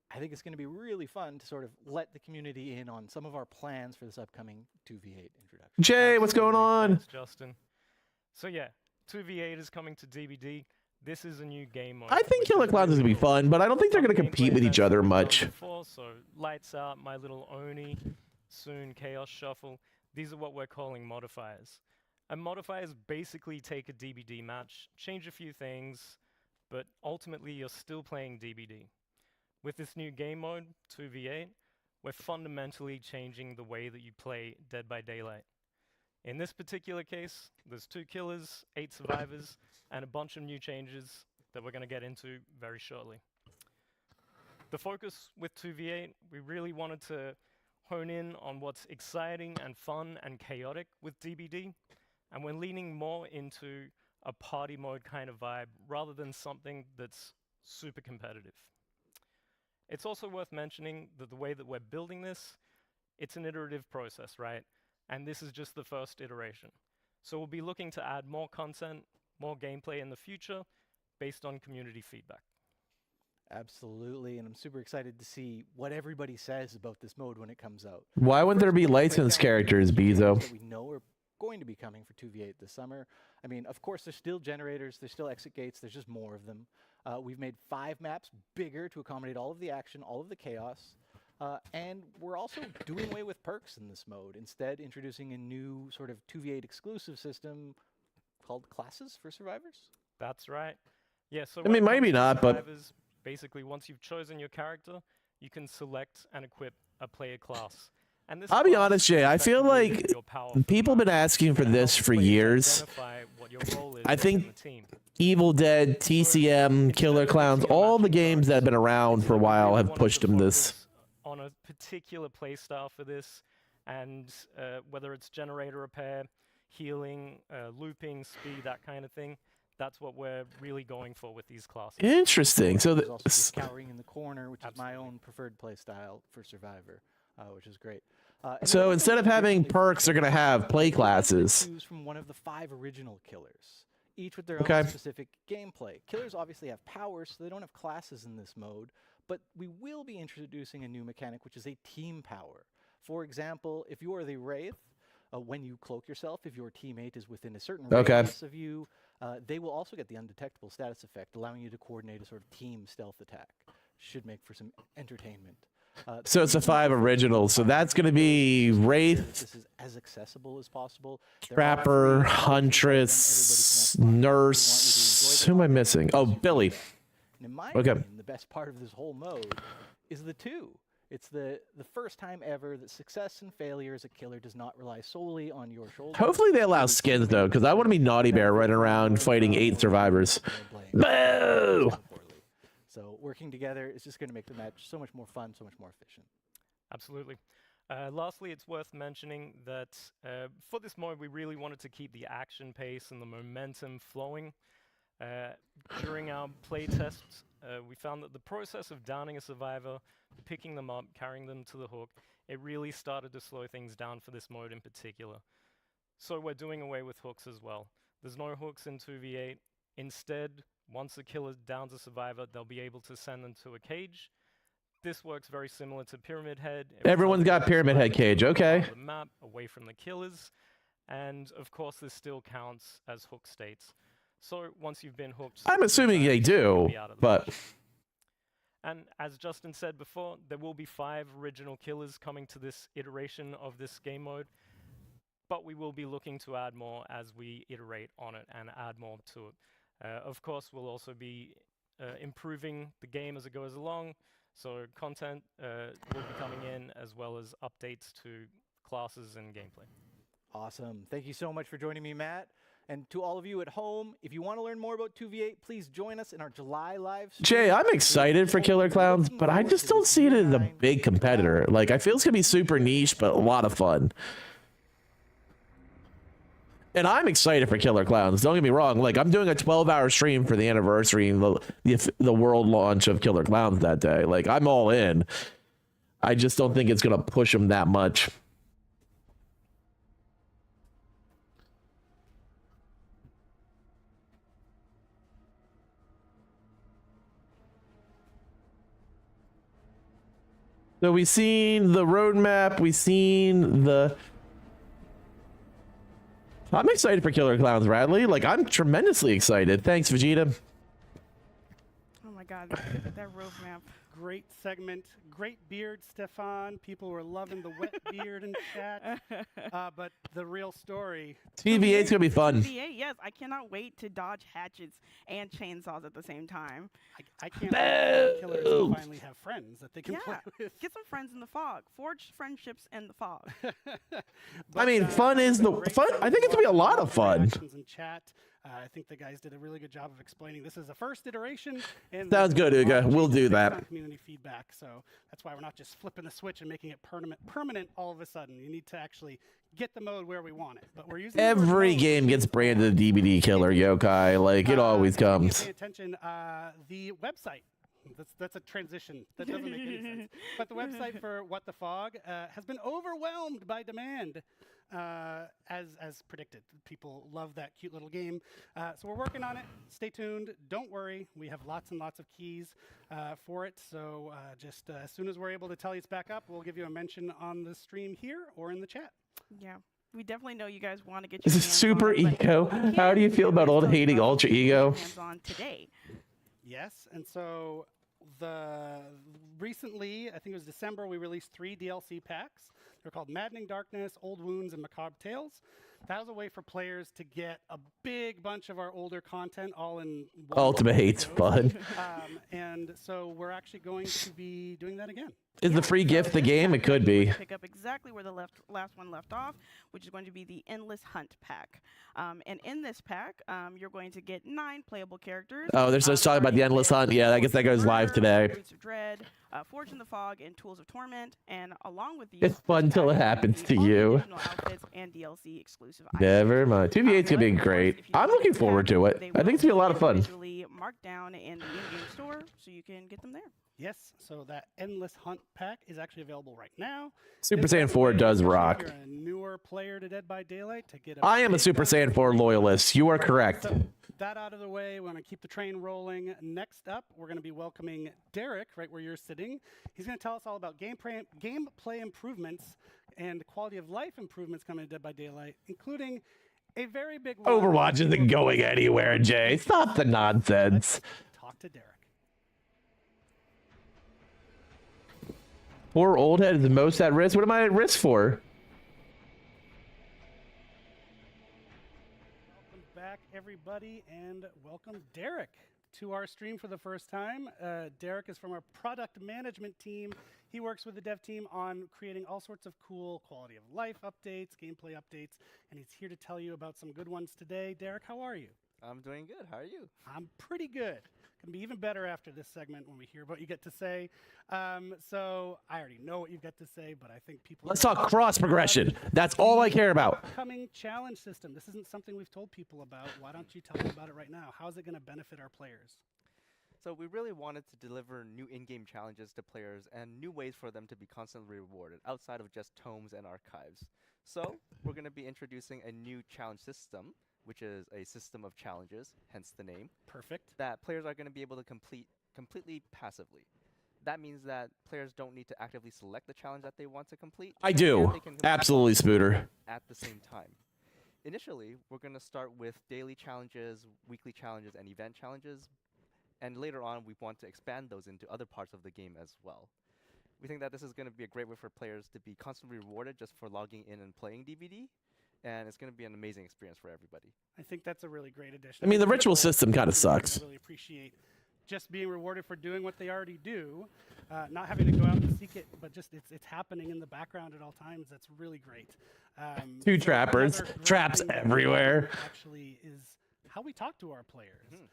I think it's going to be really fun to sort of let the community in on some of our plans for this upcoming 2v8 introduction. Jay, what's going on? Thanks, Justin. So yeah, 2v8 is coming to DBD. This is a new game mode. I think which Killer is Clowns is really gonna be fun, but I don't think they're Some gonna compete gameplay with each events other that we've done much. Before, so Lights Out, My Little Oni, soon Chaos Shuffle. These are what we're calling modifiers. And modifiers basically take a DBD match, change a few things, but ultimately you're still playing DBD. With this new game mode, 2v8, we're fundamentally changing the way that you play Dead by Daylight. In this particular case, there's 2 killers, 8 survivors, and a bunch of new changes that we're going to get into very shortly. The focus with 2v8, we really wanted to hone in on what's exciting and fun and chaotic with DBD, and we're leaning more into a party mode kind of vibe rather than something that's super competitive. It's also worth mentioning that the way that we're building this, it's an iterative process, right? And this is just the first iteration. So we'll be looking to add more content, more gameplay in the future based on community feedback. Absolutely, and I'm super excited to see what everybody says about this mode when it comes out. Why wouldn't there be licensed characters, Bezo? That we know are going to be coming for 2v8 this summer. I mean, of course, there's still generators, there's still exit gates, there's just more of them. We've made 5 maps bigger to accommodate all of the action, all of the chaos. And we're also doing away with perks in this mode, instead introducing a new sort of 2v8 exclusive system called classes for survivors. That's right. Yeah, so I mean, maybe not, but basically, once you've chosen your character, you can select and equip a player class. And this I'll be honest, Jay, I feel like people have been asking for this for years. I think Evil Dead, TCM, Killer Clowns, all the games that have been around for a while have pushed them this. On a particular playstyle for this, and whether it's generator repair, healing, looping, speed, that kind of thing, that's what we're really going for with these classes. Interesting. So there's also Scouring in the Corner, which is my own preferred playstyle for Survivor, which is great. So instead of having perks, they're going to have play classes. Choose from one of the 5 original killers, each with their own specific gameplay. Killers obviously have powers, so they don't have classes in this mode, but we will be introducing a new mechanic, which is a team power. For example, if you are the Wraith, when you cloak yourself, if your teammate is within a certain radius of you, they will also get the undetectable status effect, allowing you to coordinate a sort of team stealth attack. Should make for some entertainment. So it's a 5 original. So that's going to be Wraith, this is as accessible as possible. Trapper, Huntress, Nurse. Who am I missing? Oh, Billy. And in my opinion, the best part of this whole mode is the 2. It's the first time ever that success and failure as a killer does not rely solely on your shoulders. Hopefully they allow skins, though, because I want to be Naughty Bear running around fighting 8 survivors. Boo! So working together is just going to make the match so much more fun, so much more efficient. Absolutely. Lastly, it's worth mentioning that for this mode, we really wanted to keep the action pace and the momentum flowing. During our playtests, we found that the process of downing a survivor, picking them up, carrying them to the hook, it really started to slow things down for this mode in particular. So we're doing away with hooks as well. There's no hooks in 2v8. Instead, once a killer downs a survivor, they'll be able to send them to a cage. This works very similar to Pyramid Head. Everyone's got Pyramid Head cage, okay. The map away from the killers, and of course this still counts as hook states. So once you've been hooked, I'm assuming they do, but. And as Justin said before, there will be 5 original killers coming to this iteration of this game mode, but we will be looking to add more as we iterate on it and add more to it. Of course, we'll also be improving the game as it goes along, so content will be coming in as well as updates to classes and gameplay. Awesome. Thank you so much for joining me, Matt. And to all of you at home, if you want to learn more about 2v8, please join us in our July live stream. Jay, I'm excited for Killer Clowns, but I just don't see it as a big competitor. Like, I feel it's going to be super niche, but a lot of fun. And I'm excited for Killer Clowns. Don't get me wrong. Like, I'm doing a 12-hour stream for the anniversary and the world launch of Killer Clowns that day. Like, I'm all in. I just don't think it's going to push them that much. So we've seen the roadmap. We've seen the... I'm excited for Killer Clowns, Radley. Like, I'm tremendously excited. Thanks, Vegeta. Oh my god, that roadmap. Great segment. Great beard, Stefan. People were loving the wet beard in chat. But the real story. TV8's going to be fun. TV8, yes. I cannot wait to dodge hatchets and chainsaws at the same time. I can't wait for killers to finally have friends that they can play with. Get some friends in the fog. Forge friendships in the fog. I mean, fun is the fun. I think it's going to be a lot of fun. In chat. I think the guys did a really good job of explaining this is the first iteration. And sounds good, Uga. We'll do that. Community feedback, so that's why we're not just flipping the switch and making it permanent all of a sudden. You need to actually get the mode where we want it. But we're using every game gets branded DVD killer yokai, like it always comes. Pay attention. The website That's a transition. That doesn't make any sense. But the website for What the Fog has been overwhelmed by demand, as predicted. People love that cute little game. So we're working on it. Stay tuned. Don't worry. We have lots and lots of keys for it. So just as soon as we're able to tell you it's back up, we'll give you a mention on the stream here or in the chat. Yeah. We definitely know you guys want to get your This is hands super on it, but ego. we How do you can't feel about always old tell you hating about ultra what you can ego? get your hands on today. Yes, and so recently, I think it was December, we released 3 DLC packs. They're called Maddening Darkness, Old Wounds, and Macabre Tales. That was a way for players to get a big bunch of our older content all in one Ultimate hate's fun. and so we're actually going to be doing that again. Is the free gift the game? It could be. Pick up exactly where the last one left off, which is going to be the Endless Hunt pack. And in this pack, you're going to get 9 playable characters. Oh, they're just talking about the Endless Hunt. Yeah, I guess that goes live today. Roots of Dread, Forge in the Fog, and Tools of Torment. And along with these, It's fun till it happens to all the you. additional outfits and DLC exclusive items. Never mind. 2v8's gonna be great. I'm looking forward to it. I think it's gonna be a lot of fun. Individually marked down in the in-game store, so you can get them there. Yes, so that Endless Hunt pack is actually available right now. Super This Saiyan is a 4 way, does especially if rock. You're a newer player to Dead by Daylight to get. I am a big Super bunch Saiyan of 4 loyalist. You are correct. So that out of the way, we want to keep the train rolling. Next up, we're going to be welcoming Derek, right where you're sitting. He's going to tell us all about gameplay improvements and quality of life improvements coming to Dead by Daylight, including a very big one. Overwatch isn't going anywhere, Jay. Stop the nonsense. Let's talk to Derek. Poor old head is the most at risk. What am I at risk for? Welcome back, everybody, and welcome Derek to our stream for the first time. Derek is from our product management team. He works with the dev team on creating all sorts of cool quality of life updates, gameplay updates, and he's here to tell you about some good ones today. Derek, how are you? I'm doing good. How are you? I'm pretty good. Can be even better after this segment when we hear what you get to say. So I already know what you've got to say, but I think people. Let's talk cross progression. That's all I care about. Upcoming challenge system. This isn't something we've told people about. Why don't you tell them about it right now? How is it going to benefit our players? So we really wanted to deliver new in-game challenges to players and new ways for them to be constantly rewarded outside of just tomes and archives. So we're going to be introducing a new challenge system, which is a system of challenges, hence the name. Perfect. That players are going to be able to complete completely passively. That means that players don't need to actively select the challenge that they want to complete. I and do. they can complete Absolutely, Spooter. at the same time. Initially, we're going to start with daily challenges, weekly challenges, and event challenges. And later on, we want to expand those into other parts of the game as well. We think that this is going to be a great way for players to be constantly rewarded just for logging in and playing DBD. And it's going to be an amazing experience for everybody. I think that's a really great addition. I mean, the People ritual system kind of sucks. really appreciate just being rewarded for doing what they already do, not having to go out and seek it, but just it's happening in the background at all times. That's really great. Two so trappers, another great traps thing that everywhere. actually is how we talk to our players.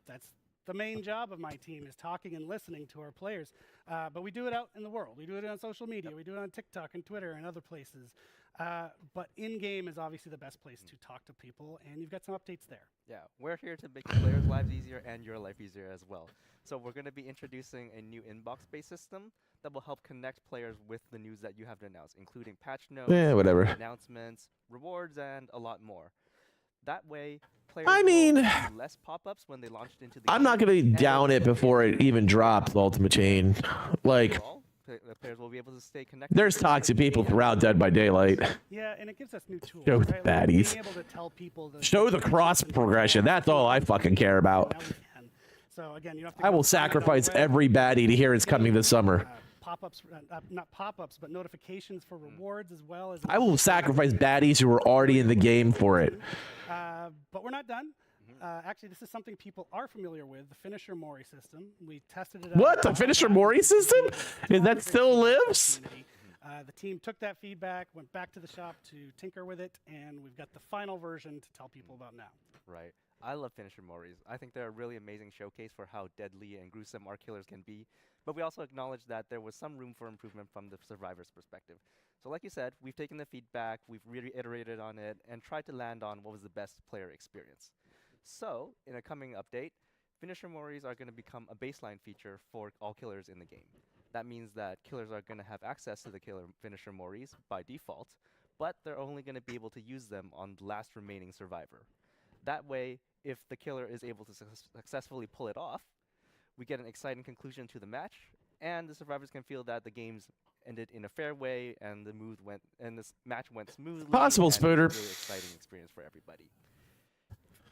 That's the main job of my team, is talking and listening to our players. But we do it out in the world. We do it on social media. We do it on TikTok and Twitter and other places. But in-game is obviously the best place to talk to people, and you've got some updates there. Yeah, we're here to make the players' lives easier and your life easier as well. So we're going to be introducing a new inbox-based system that will help connect players with the news that you have to announce, including patch notes, Whatever. announcements, rewards, and a lot more. That way, players I will mean, see less pop-ups when they launched into the I'm game, not gonna and down they'll it be before able it to even drops. Ultimate Chain, like overall, the players will be able to stay connected. there's with the toxic community people and throughout Dead by Daylight. Yeah, and it gives us new tools. Show the right? baddies. Being able to tell people Show the cross progression. That's all I fucking care about. Now we can. So again, you don't have to I go will find it on the sacrifice web. every baddie to hear it's coming this summer. Pop-ups, not pop-ups, but notifications for rewards as well as. I will sacrifice baddies who are already in the game for it. But we're not done. Actually, this is something people are familiar with, the Finisher Mori system. We tested it out. What? The Finisher Mori system? Is that still lives? The team took that feedback, went back to the shop to tinker with it, and we've got the final version to tell people about now. Right. I love Finisher Moris. I think they're a really amazing showcase for how deadly and gruesome our killers can be. But we also acknowledge that there was some room for improvement from the survivor's perspective. So like you said, we've taken the feedback, we've reiterated on it, and tried to land on what was the best player experience. So, in a coming update, Finisher Moris are going to become a baseline feature for all killers in the game. That means that killers are going to have access to the Finisher Moris by default, but they're only going to be able to use them on the last remaining survivor. That way, if the killer is able to successfully pull it off, we get an exciting conclusion to the match, and the survivors can feel that the game's ended in a fair way, and this match went smoothly. Possible, and Spooter. It's a really exciting experience for everybody.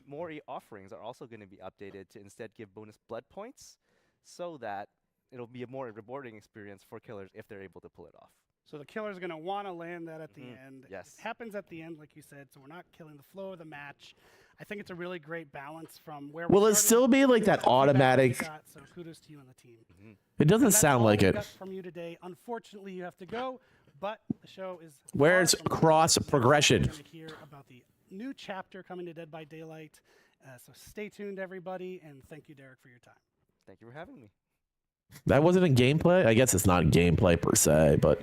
Mori offerings are also going to be updated to instead give bonus blood points, so that it'll be a more rewarding experience for killers if they're able to pull it off. So the killer's going to want to land that at the end. Yes. It happens at the end, like you said, so we're not killing the flow of the match. I think it's a really great balance from where Will it still be like that automatic? So kudos to you and the team. It doesn't And that's sound all like we it. got from you today. Unfortunately, you have to go, but the show is. Where's far from cross over. progression? We're going to hear about the new chapter coming to Dead by Daylight. So stay tuned, everybody, and thank you, Derek, for your time. Thank you for having me. That wasn't in gameplay? I guess it's not gameplay per se, but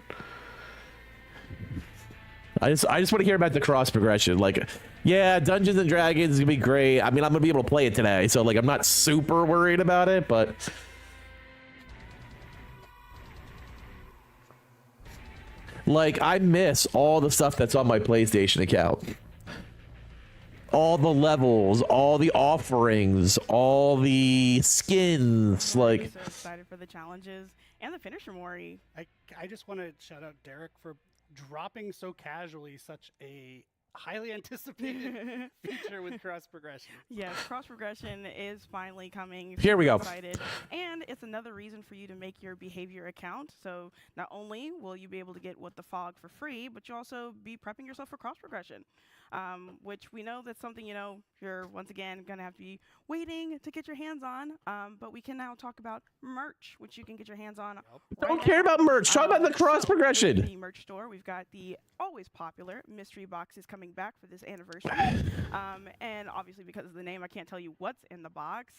I just want to hear about the cross progression. Like, yeah, Dungeons and Dragons is gonna be great. I mean, I'm gonna be able to play it today, so like I'm not super worried about it, but like I miss all the stuff that's on my PlayStation account. All the levels, all the offerings, all the skins, like. I'm so excited for the challenges and the finisher Mori. I just want to shout out Derek for dropping so casually such a highly anticipated feature with cross progression. Yes, cross progression is finally coming. Here we Super go. Excited. And it's another reason for you to make your behavior account. So not only will you be able to get What the Fog for free, but you also be prepping yourself for cross progression. Which we know that's something, you're once again going to have to be waiting to get your hands on. But we can now talk about merch, which you can get your hands on. Don't care about merch. Talk about the cross progression. The merch store, we've got the always popular mystery boxes coming back for this anniversary. And obviously, because of the name, I can't tell you what's in the box.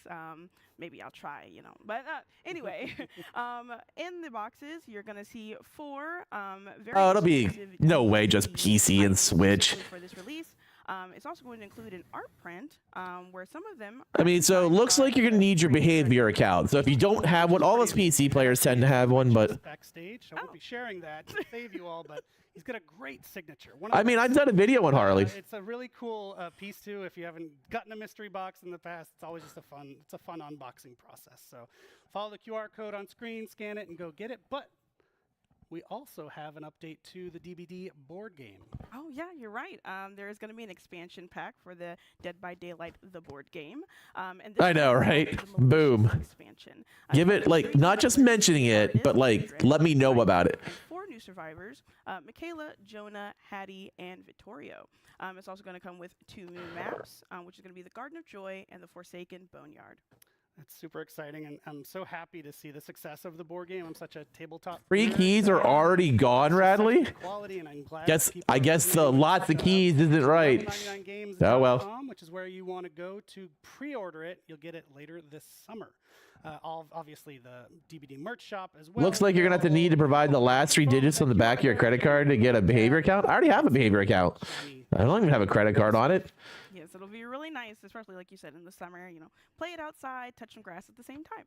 Maybe I'll try, But anyway, in the boxes, you're going to see 4 very It'll be exclusive no way just DVDs PC and Switch. specifically for this release. It's also going to include an art print where some of them. I mean, so it looks like you're gonna need your behavior account. So if you don't have one, all us PC players tend to have one, but Backstage, I won't be sharing that to save you all, but he's got a great signature. I mean, I've done a video on Harley. It's a really cool piece too. If you haven't gotten a mystery box in the past, it's always just a fun unboxing process. So follow the QR code on screen, scan it, and go get it. But we also have an update to the DBD board game. Oh yeah, you're right. There is going to be an expansion pack for the Dead by Daylight the board game. And this I know, one is right? the Malicious Boom. Expansion. Give it like not just mentioning it, but like let me know about it. And 4 new survivors: Michaela, Jonah, Hattie, and Vittorio. It's also going to come with 2 new maps, which is going to be the Garden of Joy and the Forsaken Boneyard. It's super exciting, and I'm so happy to see the success of the board game. I'm such a tabletop. Free nerd. keys are already gone, Radley. Quality, and I'm glad I guess the lots of keys isn't right. Oh well. Which is where you want to go to pre-order it. You'll get it later this summer. Obviously, the DBD merch shop as well. Looks like you're gonna have to need to provide the last 3 digits on the back of your credit card to get a behavior account. I already have a behavior account. I don't even have a credit card on it. Yes, it'll be really nice, especially like you said in the summer. Play it outside, touch some grass at the same time.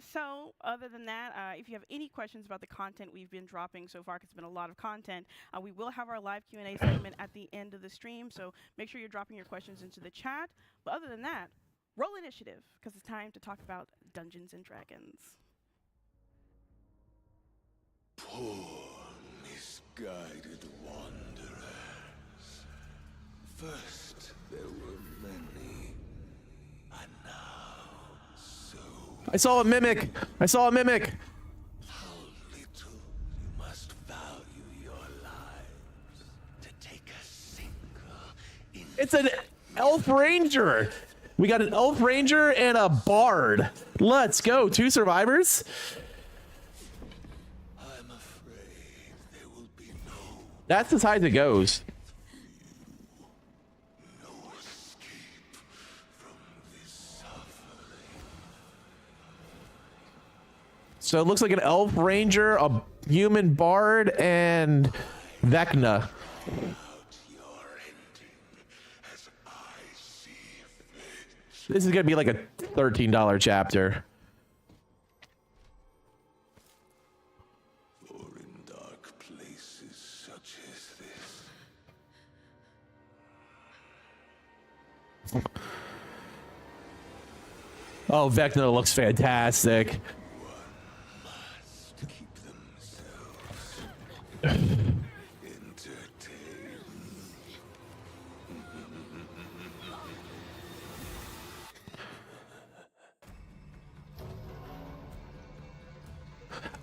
So, other than that, if you have any questions about the content we've been dropping so far, because it's been a lot of content, we will have our live Q&A segment at the end of the stream. So make sure you're dropping your questions into the chat. But other than that, roll initiative, because it's time to talk about Dungeons and Dragons. Poor misguided wanderers. First there were many, and now so. I saw a mimic. I saw a mimic. How little you must value your lives to take a single. It's an elf ranger. We got an elf ranger and a bard. Let's go. 2 survivors. I'm afraid there will be no. That's as high as it goes. No escape from this suffering. So it looks like an elf ranger, a human bard, and Vecna. Out your ending as I see fit. This is gonna be like a $13 chapter. For in dark places such as this, Oh, Vecna looks fantastic. must keep themselves entertained.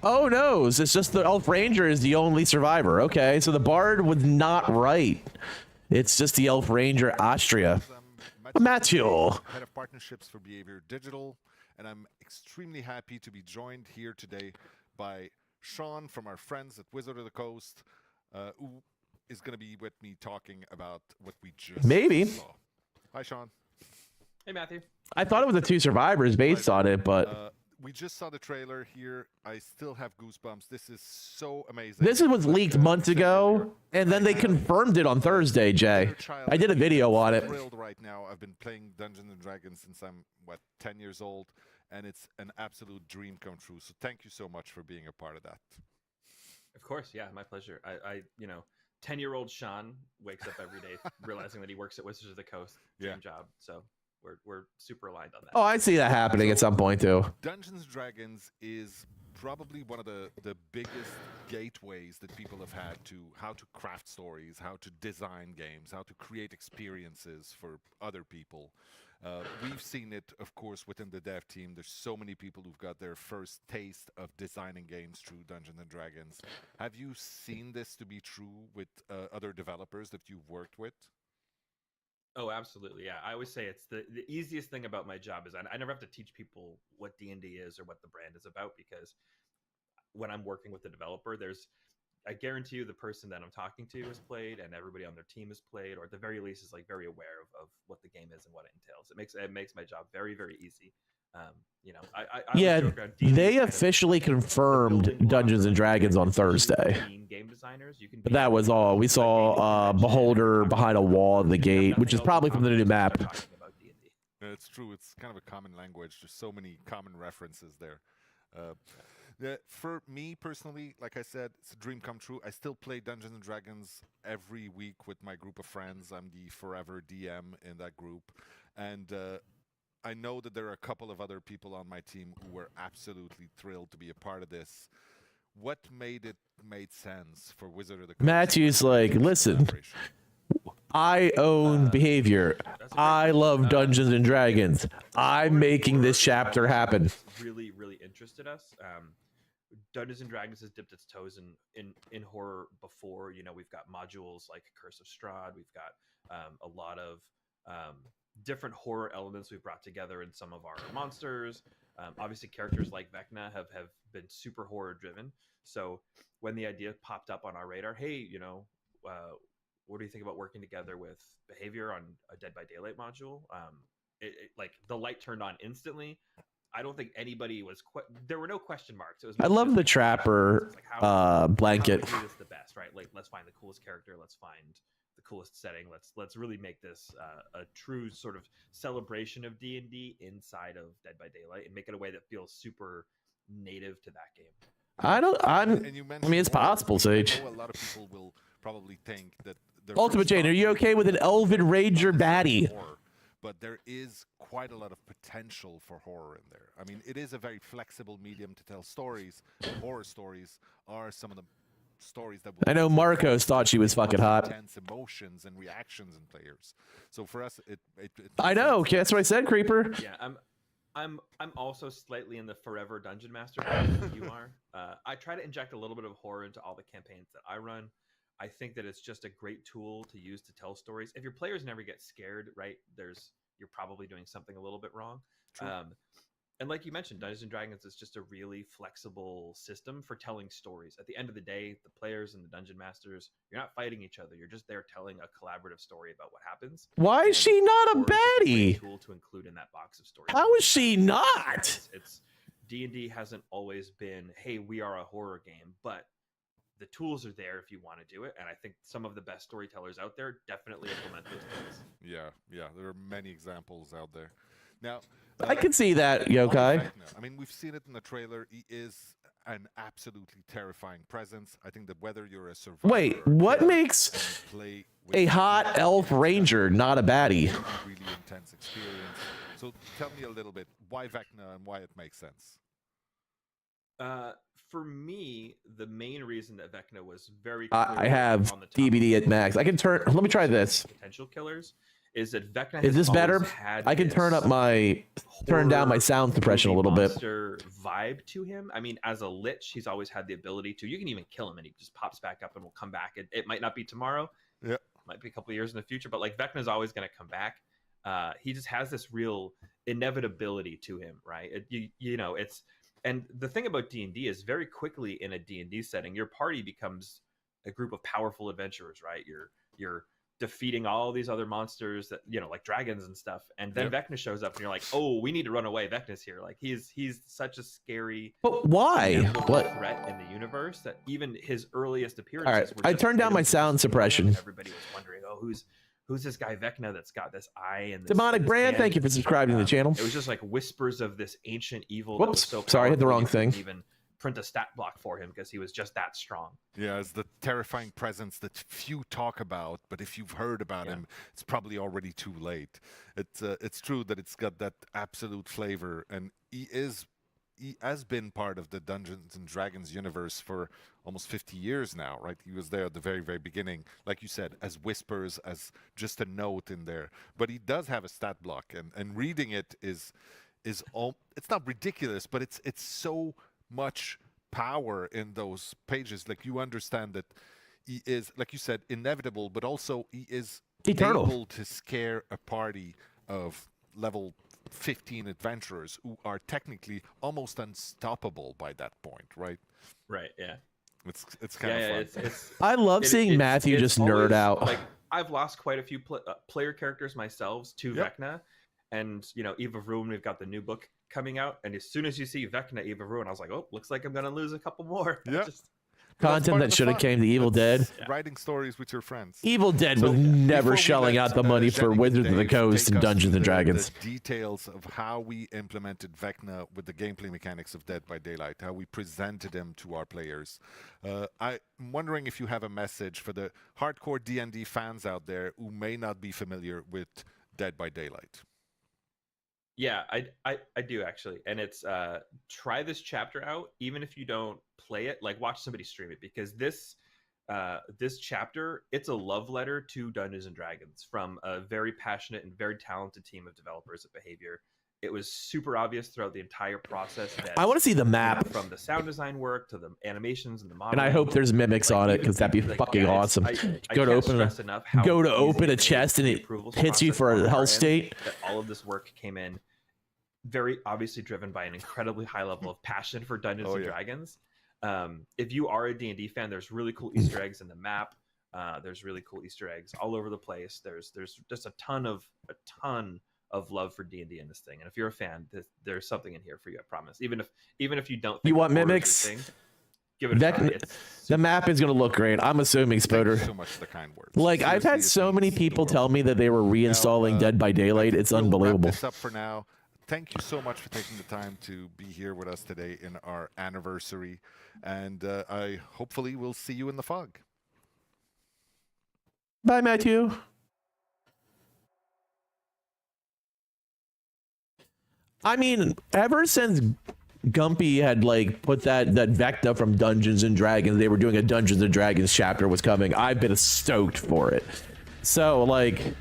Oh no, it's just the Elf Ranger is the only survivor. Okay, so the Bard was not right. It's just the Elf Ranger Austria. Matthew. Head of partnerships for Behavior Digital, and I'm extremely happy to be joined here today by Sean from our friends at Wizard of the Coast, who is going to be with me talking about what we just saw. Hi, Sean. Hey, Matthew. I thought it was the 2 survivors based on it, but we just saw the trailer here. I still have goosebumps. This is so amazing. this was leaked months ago, and then they confirmed it on Thursday, Jay. I did a video on it. I'm thrilled right now. I've been playing Dungeons and Dragons since I'm 10 years old, and it's an absolute dream come true. So thank you so much for being a part of that. Of course, yeah, my pleasure. I 10-year-old Sean wakes up every day realizing that he works at Wizards of the Coast. Dream job. So we're super aligned on that. Oh, I see that happening at some point too. Dungeons & Dragons is probably one of the biggest gateways that people have had to how to craft stories, how to design games, how to create experiences for other people. We've seen it, of course, within the dev team. There's so many people who've got their first taste of designing games through Dungeons & Dragons. Have you seen this to be true with other developers that you've worked with? Oh, absolutely. Yeah. I always say it's the easiest thing about my job is I never have to teach people what D&D is or what the brand is about, because when I'm working with the developer, I guarantee you the person that I'm talking to has played and everybody on their team has played, or at the very least is like very aware of what the game is and what it entails. It makes my job very, very easy. Yeah, they officially confirmed Dungeons and Dragons on Thursday. But that was all. We saw Beholder behind a wall at the gate, which is probably from the new map. It's true. It's kind of a common language. There's so many common references there. For me personally, like I said, it's a dream come true. I still play Dungeons and Dragons every week with my group of friends. I'm the forever DM in that group, and I know that there are a couple of other people on my team who were absolutely thrilled to be a part of this. What made sense for Wizard of the Coast? Matthew's like, listen, I own Behavior. I love Dungeons and Dragons. I'm making this chapter happen. Really, really interested us. Dungeons and Dragons has dipped its toes in horror before. We've got modules like Curse of Strahd. We've got a lot of different horror elements we've brought together in some of our monsters. Obviously, characters like Vecna have been super horror driven. So when the idea popped up on our radar, hey, what do you think about working together with Behavior on a Dead by Daylight module? Like the light turned on instantly. I don't think anybody was. There were no question marks. It was. I love the Trapper blanket. How do we do this the best, right? Like, let's find the coolest character. Let's find the coolest setting. Let's really make this a true sort of celebration of D&D inside of Dead by Daylight and make it a way that feels super native to that game. I mean, it's possible, Sage. I know a lot of people will probably think that. Ultimate Jane, are you okay with an Elven Ranger baddie? But there is quite a lot of potential for horror in there. I mean, it is a very flexible medium to tell stories. Horror stories are some of the stories that will I know Marcos thought she was fucking hot. Intense emotions and reactions in players. So for us, it I know. Okay, that's what I said, Creeper. Yeah, I'm also slightly in the forever dungeon master that you are. I try to inject a little bit of horror into all the campaigns that I run. I think that it's just a great tool to use to tell stories. If your players never get scared, right, you're probably doing something a little bit wrong. And like you mentioned, Dungeons & Dragons is just a really flexible system for telling stories. At the end of the day, the players and the dungeon masters, you're not fighting each other. You're just there telling a collaborative story about what happens. Why is she not a baddie? Tool to include in that box of stories. How is she not? It's D&D hasn't always been, hey, we are a horror game, but the tools are there if you want to do it. And I think some of the best storytellers out there definitely implement those things. Yeah, there are many examples out there. Now, I can see that, on Yokai. Vecna, I mean, we've seen it in the trailer. He is an absolutely terrifying presence. I think that whether you're a survivor, Wait, or what killer, makes and you play with a Vecna, hot elf ranger not a baddie? really intense experience. So tell me a little bit why Vecna and why it makes sense. For me, the main reason that Vecna was very I clearly have on the top DBD of at max. I can turn. Let me try this. potential killers is that Vecna Is has this always better? had I can turn up this my turn down my horror sound suppression a movie little bit. monster vibe to him. I mean, as a lich, he's always had the ability to. You can even kill him, and he just pops back up and will come back. It might not be tomorrow. Yeah, might be a couple of years in the future, but like Vecna's always going to come back. He just has this real inevitability to him, right? You know, it's and the thing about D&D is very quickly in a D&D setting, your party becomes a group of powerful adventurers, right? You're defeating all these other monsters that, you know, like dragons and stuff, and then Vecna shows up and you're like, oh, we need to run away. Vecna's here. Like he's such a scary But why? What? threat in the universe that even his earliest appearances All right, were I just turned down my items of sound escape, suppression. and everybody was wondering, oh, who's this guy Vecna that's got this eye and this, Demonic this Brand, hand? thank you for subscribing to the channel. It was just like whispers of this ancient evil. Whoops, that was so sorry, I hit the powerful wrong you couldn't thing. Even print a stat block for him because he was just that strong. Yeah, it's the terrifying presence that few talk about, but if you've heard about him, it's probably already too late. It's true that it's got that absolute flavor, and he has been part of the Dungeons and Dragons universe for almost 50 years now, right? He was there at the very, very beginning, like you said, as whispers, as just a note in there. But he does have a stat block, and reading it is all. It's not ridiculous, but it's so much power in those pages. Like, you understand that he is, like you said, inevitable, but also he is Eternal. able to scare a party of level 15 adventurers who are technically almost unstoppable by that point, right? Right. Yeah. It's kind of fun. I love seeing Matthew just nerd always, out. Like, I've lost quite a few player characters myself to Vecna, and you know, Eve of Ruin. We've got the new book coming out, and as soon as you see Vecna, Eve of Ruin, I was like, oh, looks like I'm gonna lose a couple more. Yeah. Content that should have came to Evil Dead. Writing stories with your friends. Evil Dead So, was never before we shelling let, out the money for Jenny Wizards of the Dave Coast take and us Dungeons through and Dragons. The details of how we implemented Vecna with the gameplay mechanics of Dead by Daylight, how we presented him to our players. I'm wondering if you have a message for the hardcore D&D fans out there who may not be familiar with Dead by Daylight. Yeah, I do actually, and it's try this chapter out, even if you don't play it. Like, watch somebody stream it, because this chapter, it's a love letter to Dungeons and Dragons from a very passionate and very talented team of developers at Behavior. It was super obvious throughout the entire process that I want to see the map. from the sound design work to the animations and the modeling. And I hope there's mimics on it, because that'd be fucking awesome. I Go to can't open stress enough how go to easy open a it chest and is, it the approvals hits you process for on a our hell end, state. that all of this work came in very obviously driven by an incredibly high level of passion for Dungeons and Dragons. If you are a D&D fan, there's really cool Easter eggs in the map. There's really cool Easter eggs all over the place. There's just a ton of love for D&D in this thing. And if you're a fan, there's something in here for you, I promise. Even if you don't think You want horror is your mimics? thing, give it a try. The map is going to look great. I'm assuming, Spoder. So much for the kind words. Like, I've had so many people tell me that they were reinstalling Dead by Daylight. It's We'll unbelievable. Wrap this up for now. Thank you so much for taking the time to be here with us today in our anniversary, and I hopefully will see you in the fog. Bye, Matthew. I mean, ever since Gumpy had like put that Vecna from Dungeons and Dragons, they were doing a Dungeons and Dragons chapter was coming. I've been stoked for it. So like,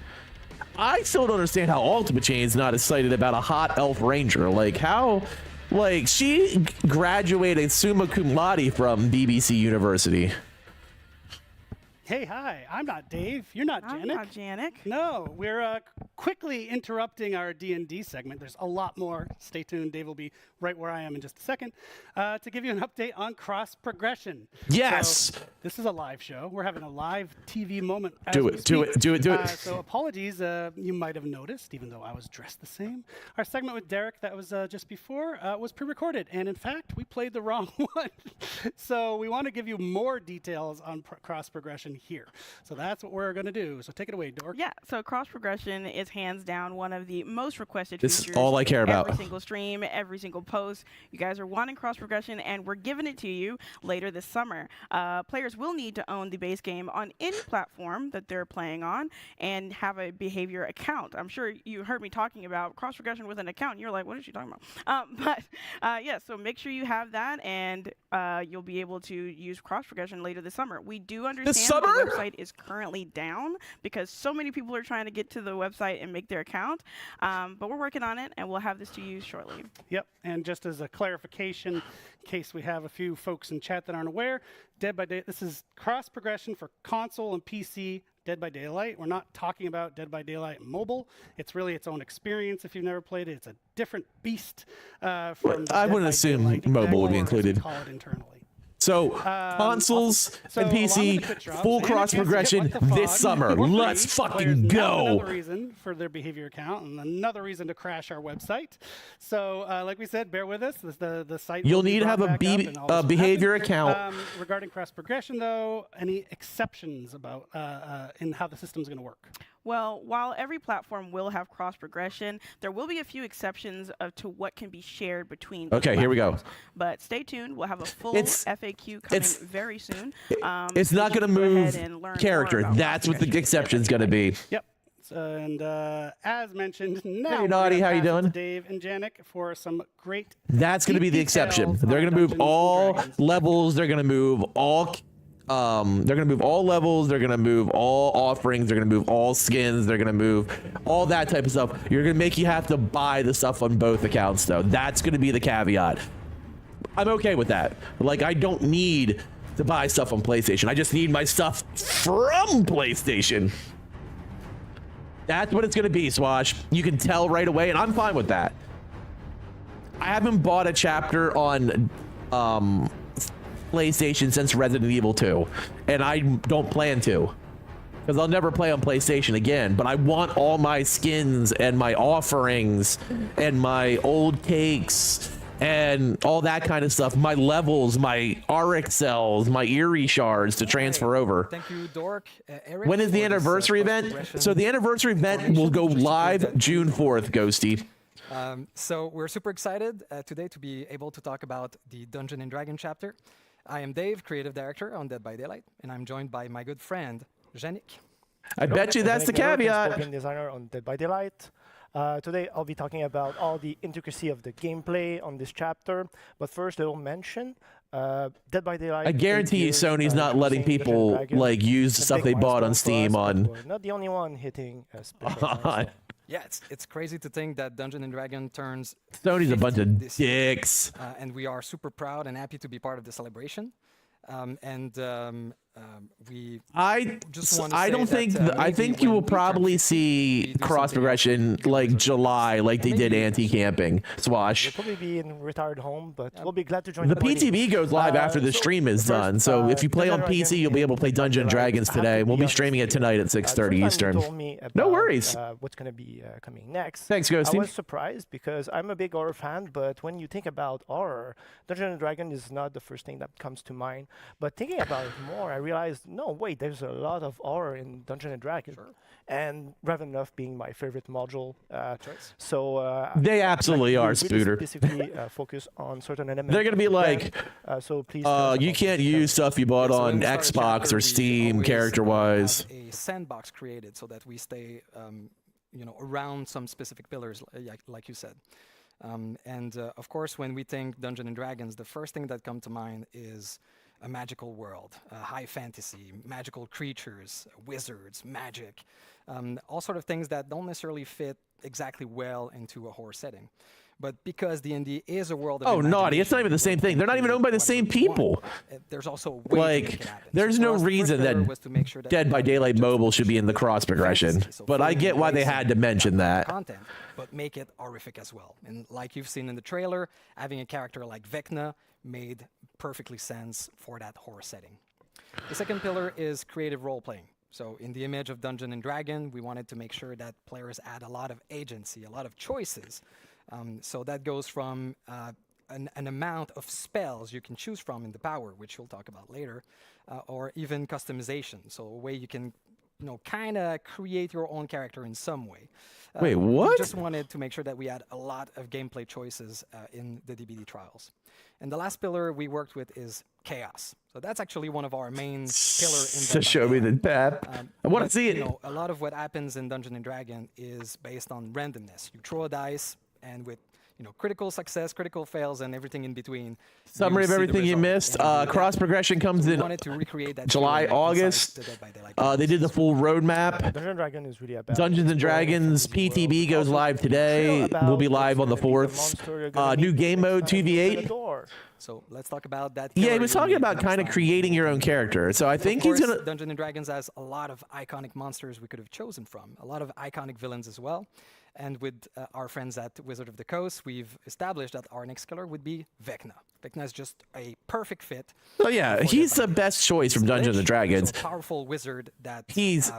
I still don't understand how Ultimate Chain's not excited about a hot elf ranger. Like, how, like, she graduated summa cum laude from BBC University. Hey, hi, I'm not Dave. You're not Janik. I'm not Janik. No, we're quickly interrupting our D&D segment. There's a lot more. Stay tuned. Dave will be right where I am in just a second to give you an update on cross progression. Yes. So, this is a live show. We're having a live TV moment. As Do we it, do speak. it, do it, do it. So apologies. You might have noticed, even though I was dressed the same. Our segment with Derek that was just before was pre-recorded. And in fact, we played the wrong one. So we want to give you more details on cross progression here. So that's what we're going to do. So take it away, Dork. Yeah, so cross progression is hands down one of the most requested This is features. all I care about. Every single stream, every single post. You guys are wanting cross progression, and we're giving it to you later this summer. Players will need to own the base game on any platform that they're playing on and have a behavior account. I'm sure you heard me talking about cross progression with an account. And you're like, what is she talking about? Yeah, so make sure you have that, and you'll be able to use cross progression later this summer. We do understand that the website is currently down because so many people are trying to get to the website and make their account, but we're working on it, and we'll have this to you shortly. Yep, and just as a clarification, in case we have a few folks in chat that aren't aware, Dead by Daylight, this is cross progression for console and PC Dead by Daylight. We're not talking about Dead by Daylight mobile. It's really its own experience if you've never played it. It's a different beast from I wouldn't assume mobile would be included. Call it internally. So consoles and PC, full cross progression this summer. Let's fucking go. Another reason for their behavior account and another reason to crash our website. So like we said, bear with us. The site. You'll need to have a behavior account. Regarding cross progression, though, any exceptions about in how the system's going to work? Well, while every platform will have cross progression, there will be a few exceptions to what can be shared between. Okay, here we go. But stay tuned. We'll have a full FAQ coming very soon. It's not going to move character. That's what the exception's going to be. Yep. And as mentioned, now hey, Naughty, how you doing? Dave and Janik for some great. That's going to be the exception. They're going to move all levels. They're going to move all. They're going to move all levels. They're going to move all offerings. They're going to move all skins. They're going to move all that type of stuff. You're going to make you have to buy the stuff on both accounts, though. That's going to be the caveat. I'm okay with that. Like, I don't need to buy stuff on PlayStation. I just need my stuff from PlayStation. That's what it's going to be, Swash. You can tell right away, and I'm fine with that. I haven't bought a chapter on PlayStation since Resident Evil 2, and I don't plan to, because I'll never play on PlayStation again. But I want all my skins and my offerings and my old cakes and all that kind of stuff, my levels, my RX cells, my Eerie shards to transfer over. Thank you, Dork. Eric, when is the anniversary event? So the anniversary event will go live June 4th, Ghosty. So we're super excited today to be able to talk about the Dungeon & Dragon chapter. I am Dave, creative director on Dead by Daylight, and I'm joined by my good friend, Janik. I bet you that's the caveat. Game designer on Dead by Daylight. Today I'll be talking about all the intricacy of the gameplay on this chapter. But first, a little mention. Dead by Daylight. I guarantee you Sony's not letting people like use the stuff they bought on Steam on. We're not the only one hitting a special. Yeah, it's crazy to think that Dungeon & Dragon turns Sony's a bunch of dicks. And we are super proud and happy to be part of the celebration. I think you will probably see cross progression like July, like they did anti-camping. Swash. We'll probably be in retired home, but we'll be glad to join the PTB goes live after the stream is done. So if you play on PC, you'll be able to play Dungeon & Dragons today. We'll be streaming it tonight at 6:30 Eastern. No worries. What's going to be coming next? Thanks, Ghosty. I was surprised because I'm a big horror fan, but when you think about horror, Dungeon & Dragon is not the first thing that comes to mind. But thinking about it more, I realized, no, wait, there's a lot of horror in Dungeon & Dragon. Sure. And Ravenloft being my favorite module. So they absolutely are, really Spooter. Specifically focus on certain elements. They're going to be like, so please you can't use stuff you bought on Xbox or Steam character-wise. A sandbox created so that we stay, around some specific pillars, like you said. Of course, when we think Dungeon & Dragons, the first thing that comes to mind is a magical world, high fantasy, magical creatures, wizards, magic, all sort of things that don't necessarily fit exactly well into a horror setting. But because D&D is a world of Naughty, it's not even the same thing. They're not even owned by the same people. There's also a way to make it happen. There's no reason that Dead by Daylight Mobile should be in the cross progression. But I get why they had to mention that. Content, but make it horrific as well. And like you've seen in the trailer, having a character like Vecna made perfectly sense for that horror setting. The second pillar is creative role-playing. So in the image of Dungeon & Dragon, we wanted to make sure that players had a lot of agency, a lot of choices. So that goes from an amount of spells you can choose from in the power, which we'll talk about later, or even customization. So a way you can, kind of create your own character in some way. Wait, We what? just wanted to make sure that we had a lot of gameplay choices in the DBD trials. And the last pillar we worked with is chaos. So that's actually one of our main pillars in To show me the map. I want to but, see it. A lot of what happens in Dungeon and Dragon is based on randomness. You throw a dice, and with critical success, critical fails, and everything in between. Summary of see the everything you result. missed. And Cross progression comes we in wanted to recreate that July, feeling inside August. the Dead by Daylight They did the full roadmap. Dungeon Dragon is really about Dungeons and Dragons PTB goes live today. We'll be live on the 4th. New game mode 2v8. So let's talk about that. Yeah, he killer was talking unique about next kind of time. creating your own character. So I Of think he's course, gonna. Dungeons and Dragons has a lot of iconic monsters we could have chosen from, a lot of iconic villains as well. And with our friends at Wizard of the Coast, we've established that our next killer would be Vecna. Vecna is just a perfect fit. Oh yeah, he's the best choice from Dungeons and Dragons. He's a powerful wizard that He's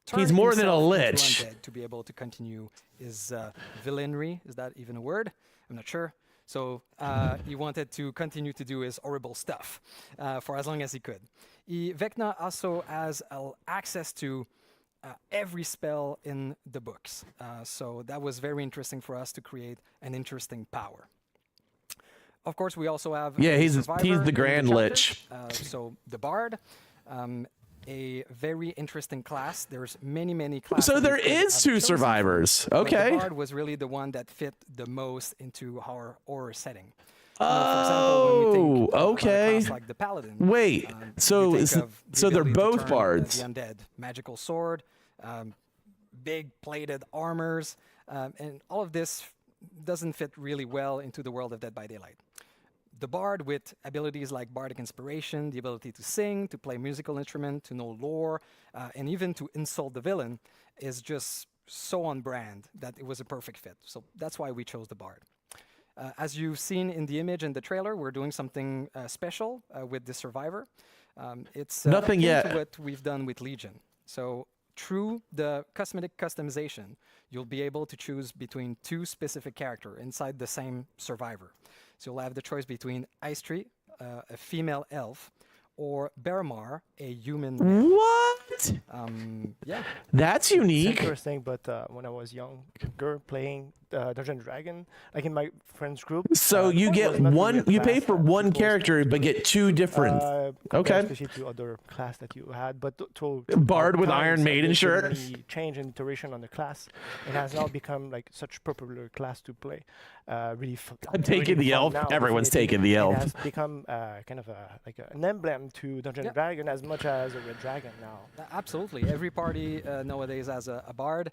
turned more than a himself into lich. undead to be able to continue his villainry. Is that even a word? I'm not sure. So he wanted to continue to do his horrible stuff for as long as he could. Vecna also has access to every spell in the books. So that was very interesting for us to create an interesting power. Of course, we also have Yeah, a he's survivor in the Grand chapters. Lich. So the Bard, a very interesting class. There's many classes. So there we could is have 2 chosen from, survivors. but Okay. the Bard was really the one that fit the most into our horror setting. For example, when we think about a okay. class like the Paladin, Wait, you so think is- of the so they're ability to both turn, bards. the undead, magical sword, big plated armors, and all of this doesn't fit really well into the world of Dead by Daylight. The Bard, with abilities like bardic inspiration, the ability to sing, to play musical instrument, to know lore, and even to insult the villain, is just so on brand that it was a perfect fit. So that's why we chose the Bard. As you've seen in the image and the trailer, we're doing something special with the Survivor. It's Nothing akin yet. to what we've done with Legion. So through the cosmetic customization, you'll be able to choose between 2 specific characters inside the same Survivor. So you'll have the choice between Ice Tree, a female elf, or Beramar, a human man. What? Yeah. That's It's unique. interesting, but when I was younger playing Dungeon Dragon, like in my friends group. So you it get was not one. really a You pay class for that one people character, but get 2 different. compared Okay. especially to other class that you had, but to Bard with times, Iron Maiden there's been shirt. many change and iteration on the class. It has now become like such popular class to play. Really, I'm taking the elf. Everyone's taking the elf. It has become kind of an emblem to Dungeon Yeah. Dragon as much as a Red Dragon now. Absolutely. Every party nowadays has a bard.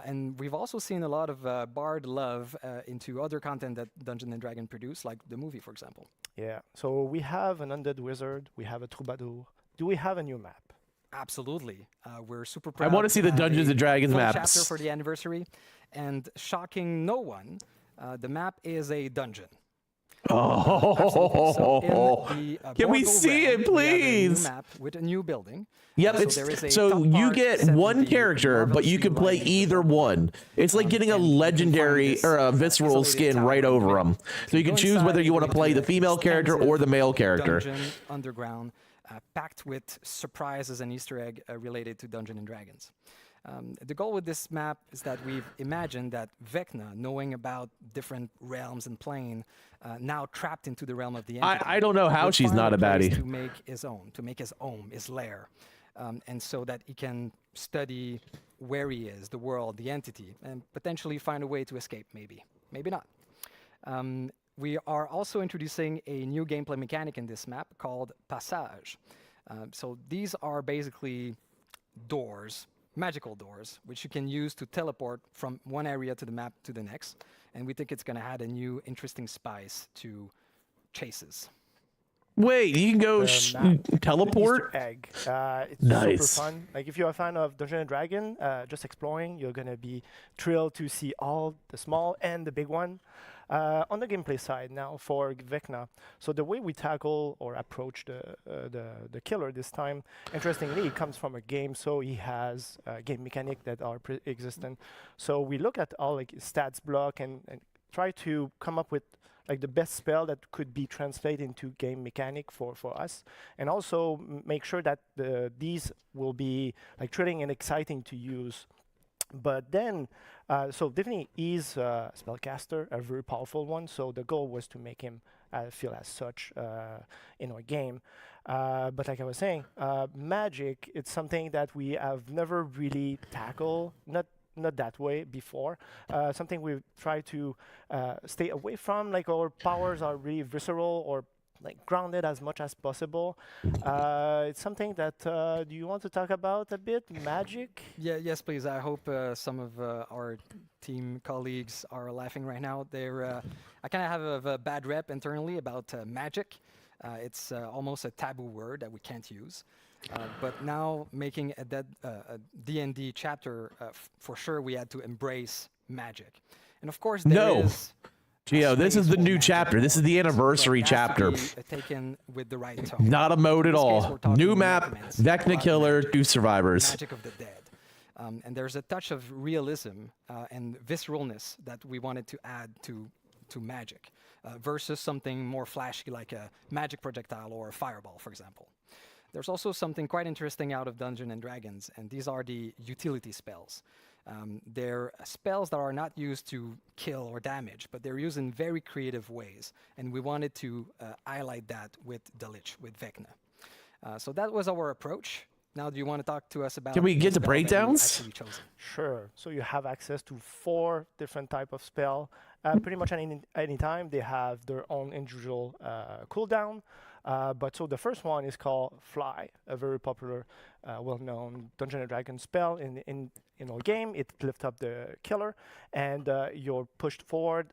And we've also seen a lot of bard love into other content that Dungeon and Dragon produce, like the movie, for example. Yeah. So we have an undead wizard. We have a troubadour. Do we have a new map? Absolutely. We're super I proud. wanna see the to have Dungeons a and Dragons full maps. chapter for the anniversary. And shocking no one, the map is a dungeon. Oh, So in the, can we Borgo see realm, it, we have a new please? map with a new building. Yep, there is a so top you part get set in one the character, but you marvelously can play lighted either one. It's like getting a and you can find legendary this, or a visceral isolated skin tower right in the over middle. them. So you can go choose whether inside, you want to go play into the female character or extensive the male character. Dungeon underground, packed with surprises and Easter egg related to Dungeons and Dragons. The goal with this map is that we've imagined that Vecna, knowing about different realms and plane, now trapped into the realm of the entity, I don't know how would she's find not a place baddie. To make his own, his lair, and so that he can study where he is, the world, the entity, and potentially find a way to escape. Maybe not. We are also introducing a new gameplay mechanic in this map called Passage. So these are basically doors, magical doors, which you can use to teleport from one area to the map to the next. And we think it's going to add a new interesting spice to chases. Wait, you can go The map, teleport? the Easter egg. It's Nice. super fun. Like if you're a fan of Dungeons and Dragon, just exploring, you're gonna be thrilled to see all the small and the big one. On the gameplay side now for Vecna, so the way we tackle or approach the killer this time, interestingly, it comes from a game, so he has game mechanic that are pre-existent. So we look at all like stats block and try to come up with like the best spell that could be translated into game mechanic for us, and also make sure that these will be like thrilling and exciting to use. But then, so definitely he's a spellcaster, a very powerful one. So the goal was to make him feel as such in our game. But like I was saying, magic, it's something that we have never really tackled, not that way before. Something we try to stay away from. Like our powers are really visceral or like grounded as much as possible. It's something that do you want to talk about a bit? Magic? Yeah, yes, please. I hope some of our team colleagues are laughing right now. I kind of have a bad rep internally about magic. It's almost a taboo word that we can't use. But now making a D&D chapter, for sure we had to embrace magic. And of course there is... Gio, this is the new chapter. This is the anniversary chapter. Taken with the right tone. Not a mode at all. New map, Vecna Killer, 2 survivors. Magic of the Dead. And there's a touch of realism and visceralness that we wanted to add to magic versus something more flashy like a magic projectile or a fireball, for example. There's also something quite interesting out of Dungeons and Dragons, and these are the utility spells. They're spells that are not used to kill or damage, but they're used in very creative ways. And we wanted to highlight that with the Lich, with Vecna. So that was our approach. Now, do you want to talk to us about... Can we get to breakdowns? Sure. So you have access to 4 different type of spell. Pretty much any time they have their own individual cooldown. But so the first one is called Fly, a very popular, well-known Dungeons and Dragons spell in our game. It lifts up the killer, and you're pushed forward,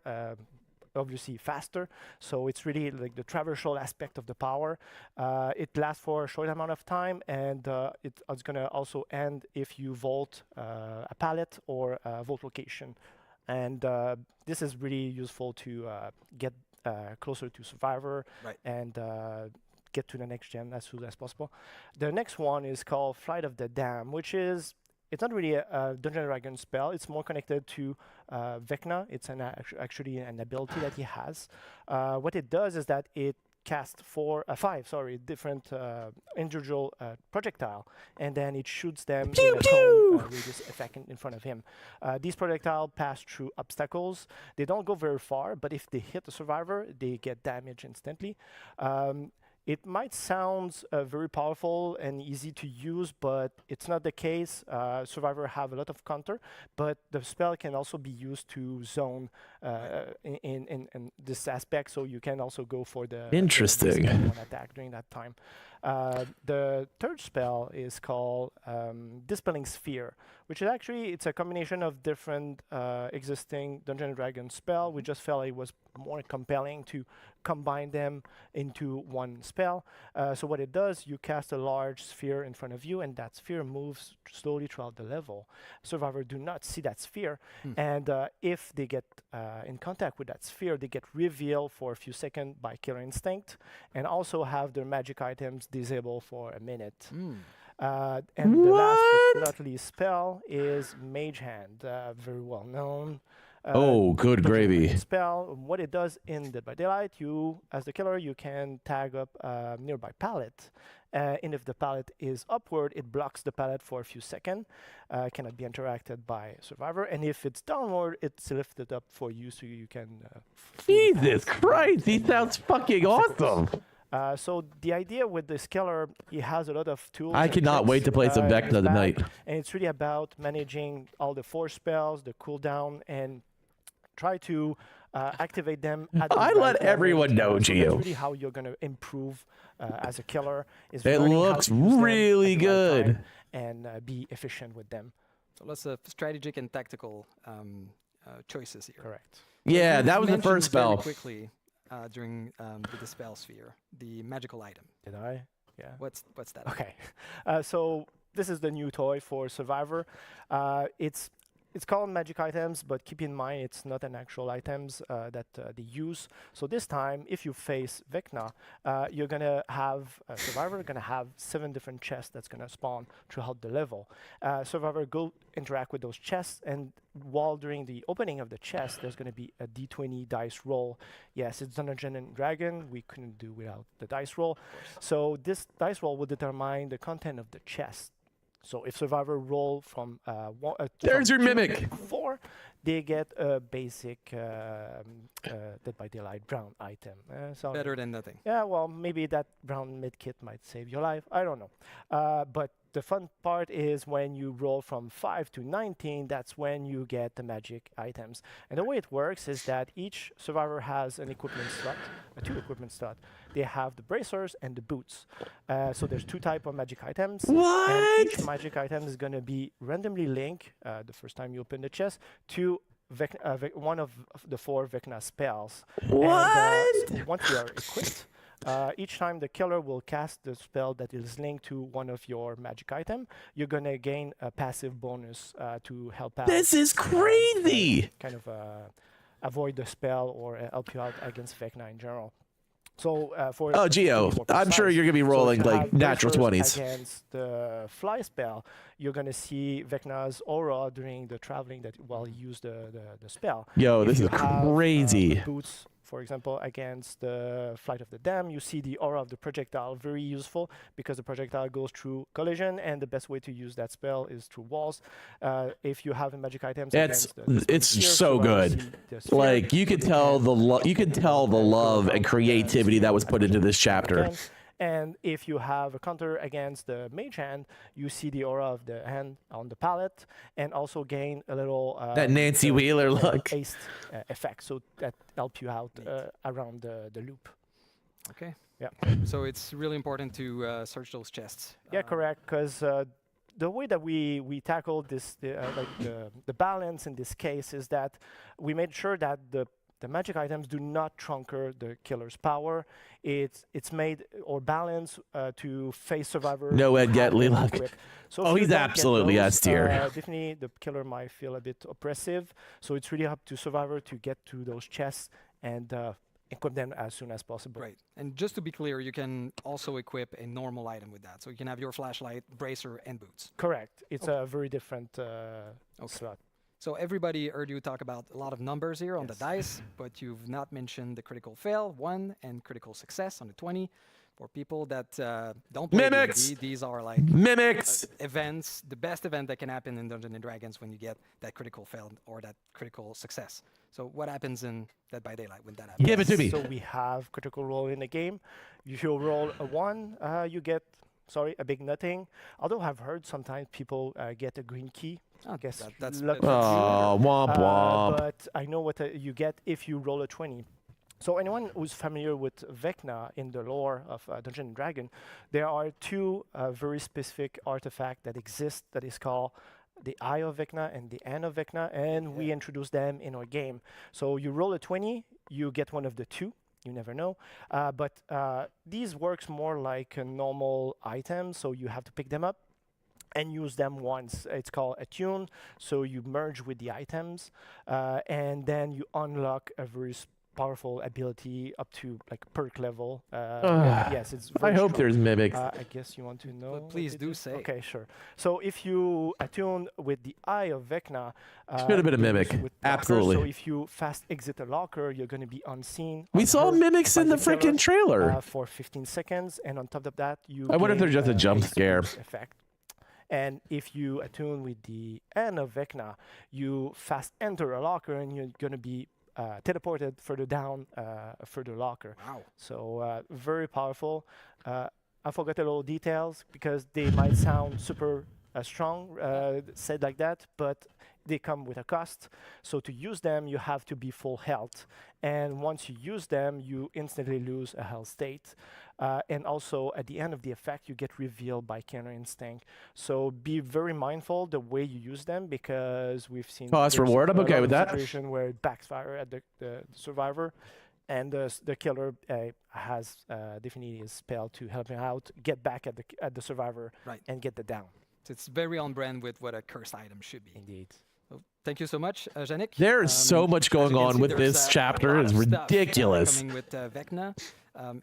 obviously faster. So it's really like the traversal aspect of the power. It lasts for a short amount of time, and it's going to also end if you vault a pallet or a vault location. And this is really useful to get closer to Survivor and get to the next gen as soon as possible. The next one is called Flight of the Dam, which is, it's not really a Dungeons & Dragons spell. It's more connected to Vecna. It's actually an ability that he has. What it does is that it casts 5 different individual projectile, and then it shoots them in a cone radius effect in front of him. These projectiles pass through obstacles. They don't go very far, but if they hit the survivor, they get damage instantly. It might sound very powerful and easy to use, but it's not the case. Survivor have a lot of counter, but the spell can also be used to zone in this aspect, so you can also go for the interesting attack during that time. The third spell is called Dispelling Sphere, which is actually, it's a combination of different existing Dungeons & Dragons spell. We just felt it was more compelling to combine them into one spell. So what it does, you cast a large sphere in front of you, and that sphere moves slowly throughout the level. Survivors do not see that sphere, and if they get in contact with that sphere, they get revealed for a few seconds by Killer Instinct, and also have their magic items disabled for a minute. And the last but not least spell is Mage Hand, very well known. Good gravy. Spell. What it does in Dead by Daylight, you, as the killer, you can tag up a nearby pallet. And if the pallet is upward, it blocks the pallet for a few seconds. Cannot be interacted by Survivor. And if it's downward, it's lifted up for you, so you can... Jesus Christ, he sounds fucking awesome. So the idea with this killer, he has a lot of tools. I cannot wait to play some Vecna tonight. And it's really about managing all the force spells, the cooldown, and try to activate them. I let everyone know, Gio. That's really how you're going to improve as a killer. Is it looks really good. And be efficient with them. So lots of strategic and tactical choices here. Correct. Yeah, that was the first spell. Very quickly during the Dispel Sphere, the magical item. Did I? Yeah. What's that? Okay. So this is the new toy for Survivor. It's it's called magic items, but keep in mind it's not an actual items that they use. So this time, if you face Vecna, you're gonna have a survivor gonna have 7 different chests that's gonna spawn throughout the level. Survivor go interact with those chests, and while during the opening of the chest, there's gonna be a d20 dice roll. Yes, it's Dungeon and Dragon. We couldn't do without the dice roll. So this dice roll will determine the content of the chest. So if survivor roll from There's your 2 mimic. to 4, they get a basic Dead by Daylight brown item. So Better than nothing. yeah, well, maybe that brown medkit might save your life. I don't know. But the fun part is when you roll from 5 to 19, that's when you get the magic items. And the way it works is that each survivor has an equipment slot, 2 equipment slots. They have the bracers and the boots. So there's 2 types of magic items. What? And each magic item is going to be randomly linked the first time you open the chest to one of the 4 Vecna spells. What? And once you are equipped, each time the killer will cast the spell that is linked to one of your magic item, you're gonna gain a passive bonus to help out. This is crazy. Kind of avoid the spell or help you out against Vecna in general. So for Geo, I'm sure you're gonna be rolling if you like have natural bracers 20s. against the fly spell. You're gonna see Vecna's aura during the traveling that while he used the spell. Yo, If this you is have, crazy. Boots, for example, against the Flight of the Damned, you see the aura of the projectile, very useful because the projectile goes through collision, and the best way to use that spell is through walls. If you have magic items, It's so good. Like you could tell the love and creativity that was put into this chapter. And if you have a counter against the mage hand, you see the aura of the hand on the palette, and also gain a little That Nancy Wheeler look. Haste effect, so that help you out around the loop. Okay. Yeah. So it's really important to search those chests. Yeah, correct. Because the way that we tackle this, the balance in this case is that we made sure that the magic items do not trunker the killer's power. It's made or balanced to face survivor. No Ed who have Getley them luck. equipped. So Oh, if you he's don't get absolutely those, S tier. Definitely, the killer might feel a bit oppressive. So it's really up to survivor to get to those chests and equip them as soon as possible. Right. And just to be clear, you can also equip a normal item with that. So you can have your flashlight, bracer, and boots. Correct. It's a very different slot. So everybody heard you talk about a lot of numbers here on the dice, but you've not mentioned the critical fail, 1, and critical success on the 20. For people that don't play Mimics! D&D, these are like Mimics! Events, the best event that can happen in Dungeons and Dragons when you get that critical fail or that critical success. So what happens in Dead by Daylight when that happens? Give it to me. So we have critical roll in the game. If you roll a 1, you get, a big nothing. Although I've heard sometimes people get a green key. I guess that's luck better. Oh, womp womp. But I know what you get if you roll a 20. So anyone who's familiar with Vecna in the lore of Dungeons and Dragons, there are 2 very specific artifacts that exist that is called the Eye of Vecna and the Hand of Vecna, and we introduce them in our game. So you roll a 20, you get one of the 2. You never know. But these works more like a normal item, so you have to pick them up and use them once. It's called attune. So you merge with the items, and then you unlock a very powerful ability up to like perk level. Yes, it's very I hope strong. there's mimics. I guess you want to know. But please do say. Okay, sure. So if you attune with the Eye of Vecna, Should have been a you mimic. use with Absolutely. lockers. So if you fast exit a locker, you're going to be unseen. We saw unheard mimics by in the killer, freaking trailer. for 15 seconds, and on top of that, you. I wonder if gain, they're just a jump haste scare. boost effect. And if you attune with the Hand of Vecna, you fast enter a locker, and you're going to be teleported further down a further locker. Wow. So very powerful. I forgot a little details because they might sound super strong said like that, but they come with a cost. So to use them, you have to be full health. And once you use them, you instantly lose a health state. And also at the end of the effect, you get revealed by counter instinct. So be very mindful the way you use them because we've seen Cost there's reward, I'm a lot okay of with that. situation where it backfire at the survivor. And the killer has definitely a spell to help him out, get back at the survivor, Right. and get the down. So it's very on brand with what a cursed item should be. Indeed. So Thank you so much, Yannick. There is so much going on with there's this a chapter. lot It's of stuff, ridiculous. coming with Vecna,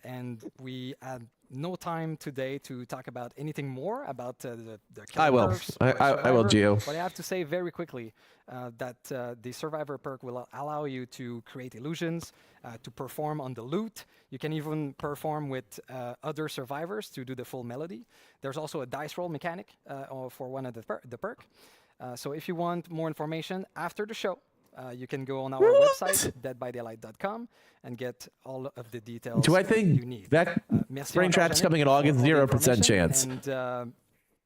and we had no time today to talk about anything more about the I will. perks I will, Survivor, Gio. But I have to say very quickly that the Survivor perk will allow you to create illusions, to perform on the lute. You can even perform with other survivors to do the full melody. There's also a dice roll mechanic for one of the perk. So if you want more information after the show, you can go on our website, deadbydaylight.com, and get all of the details Do I you think need. that Merci Springtrap's encore, Yannick, coming in for August? all the 0% information, chance. And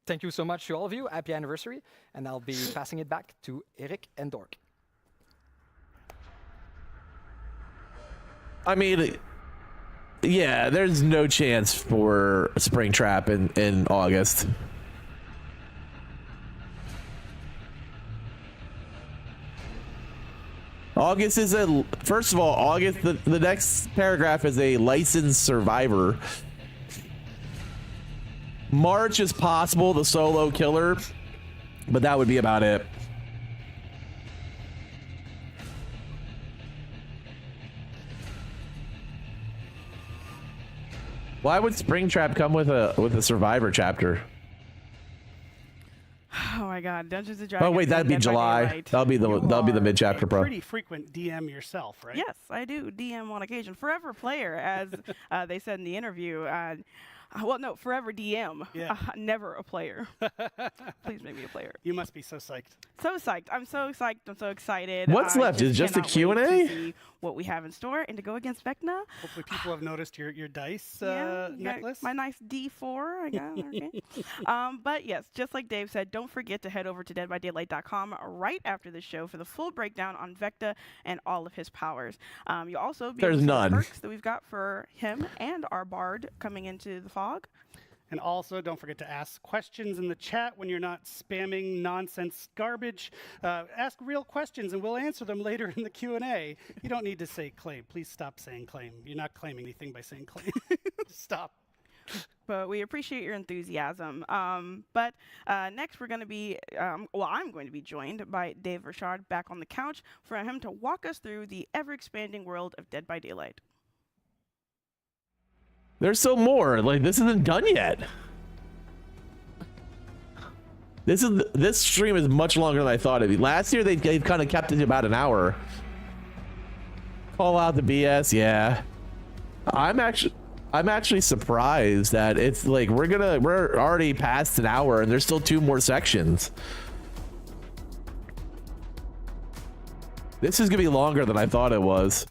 thank you so much to all of you. Happy anniversary. And I'll be passing it back to Eric and Dork. I mean, yeah, there's no chance for Springtrap in August. August is first of all, August, the next paragraph is a licensed survivor. March is possible, the solo killer, but that would be about it. Why would Springtrap come with a survivor chapter? Oh my God, Dungeons and Dragons. Oh wait, that'd be Dead by July. Daylight. That'll be the mid chapter, bro. Pretty frequent DM yourself, right? Yes, I do DM on occasion. Forever player, as they said in the interview. Well, no, forever DM. Yeah. Never a player. Please make me a player. You must be so psyched. So psyched. I'm so psyched. I'm so excited. What's left? Is just a cannot wait Q&A? to see what we have in store and to go against Vecna. Hopefully people have noticed your dice Yeah, you got necklace. my nice D4, I got. Okay. But yes, just like Dave said, don't forget to head over to deadbydaylight.com right after the show for the full breakdown on Vecna and all of his powers. You'll also be able There's to see the none. perks that we've got for him and our bard coming into the fog. And also, don't forget to ask questions in the chat when you're not spamming nonsense garbage. Ask real questions, and we'll answer them later in the Q&A. You don't need to say claim. Please stop saying claim. You're not claiming anything by saying claim. Stop. But we appreciate your enthusiasm. But next we're going to be, I'm going to be joined by Dave Richard back on the couch for him to walk us through the ever-expanding world of Dead by Daylight. There's still more. Like, this isn't done yet. This stream is much longer than I thought it'd be. Last year they've kind of kept it to about an hour. Call out the BS, yeah. I'm actually surprised that it's like we're already past an hour and there's still 2 more sections. This is gonna be longer than I thought it was.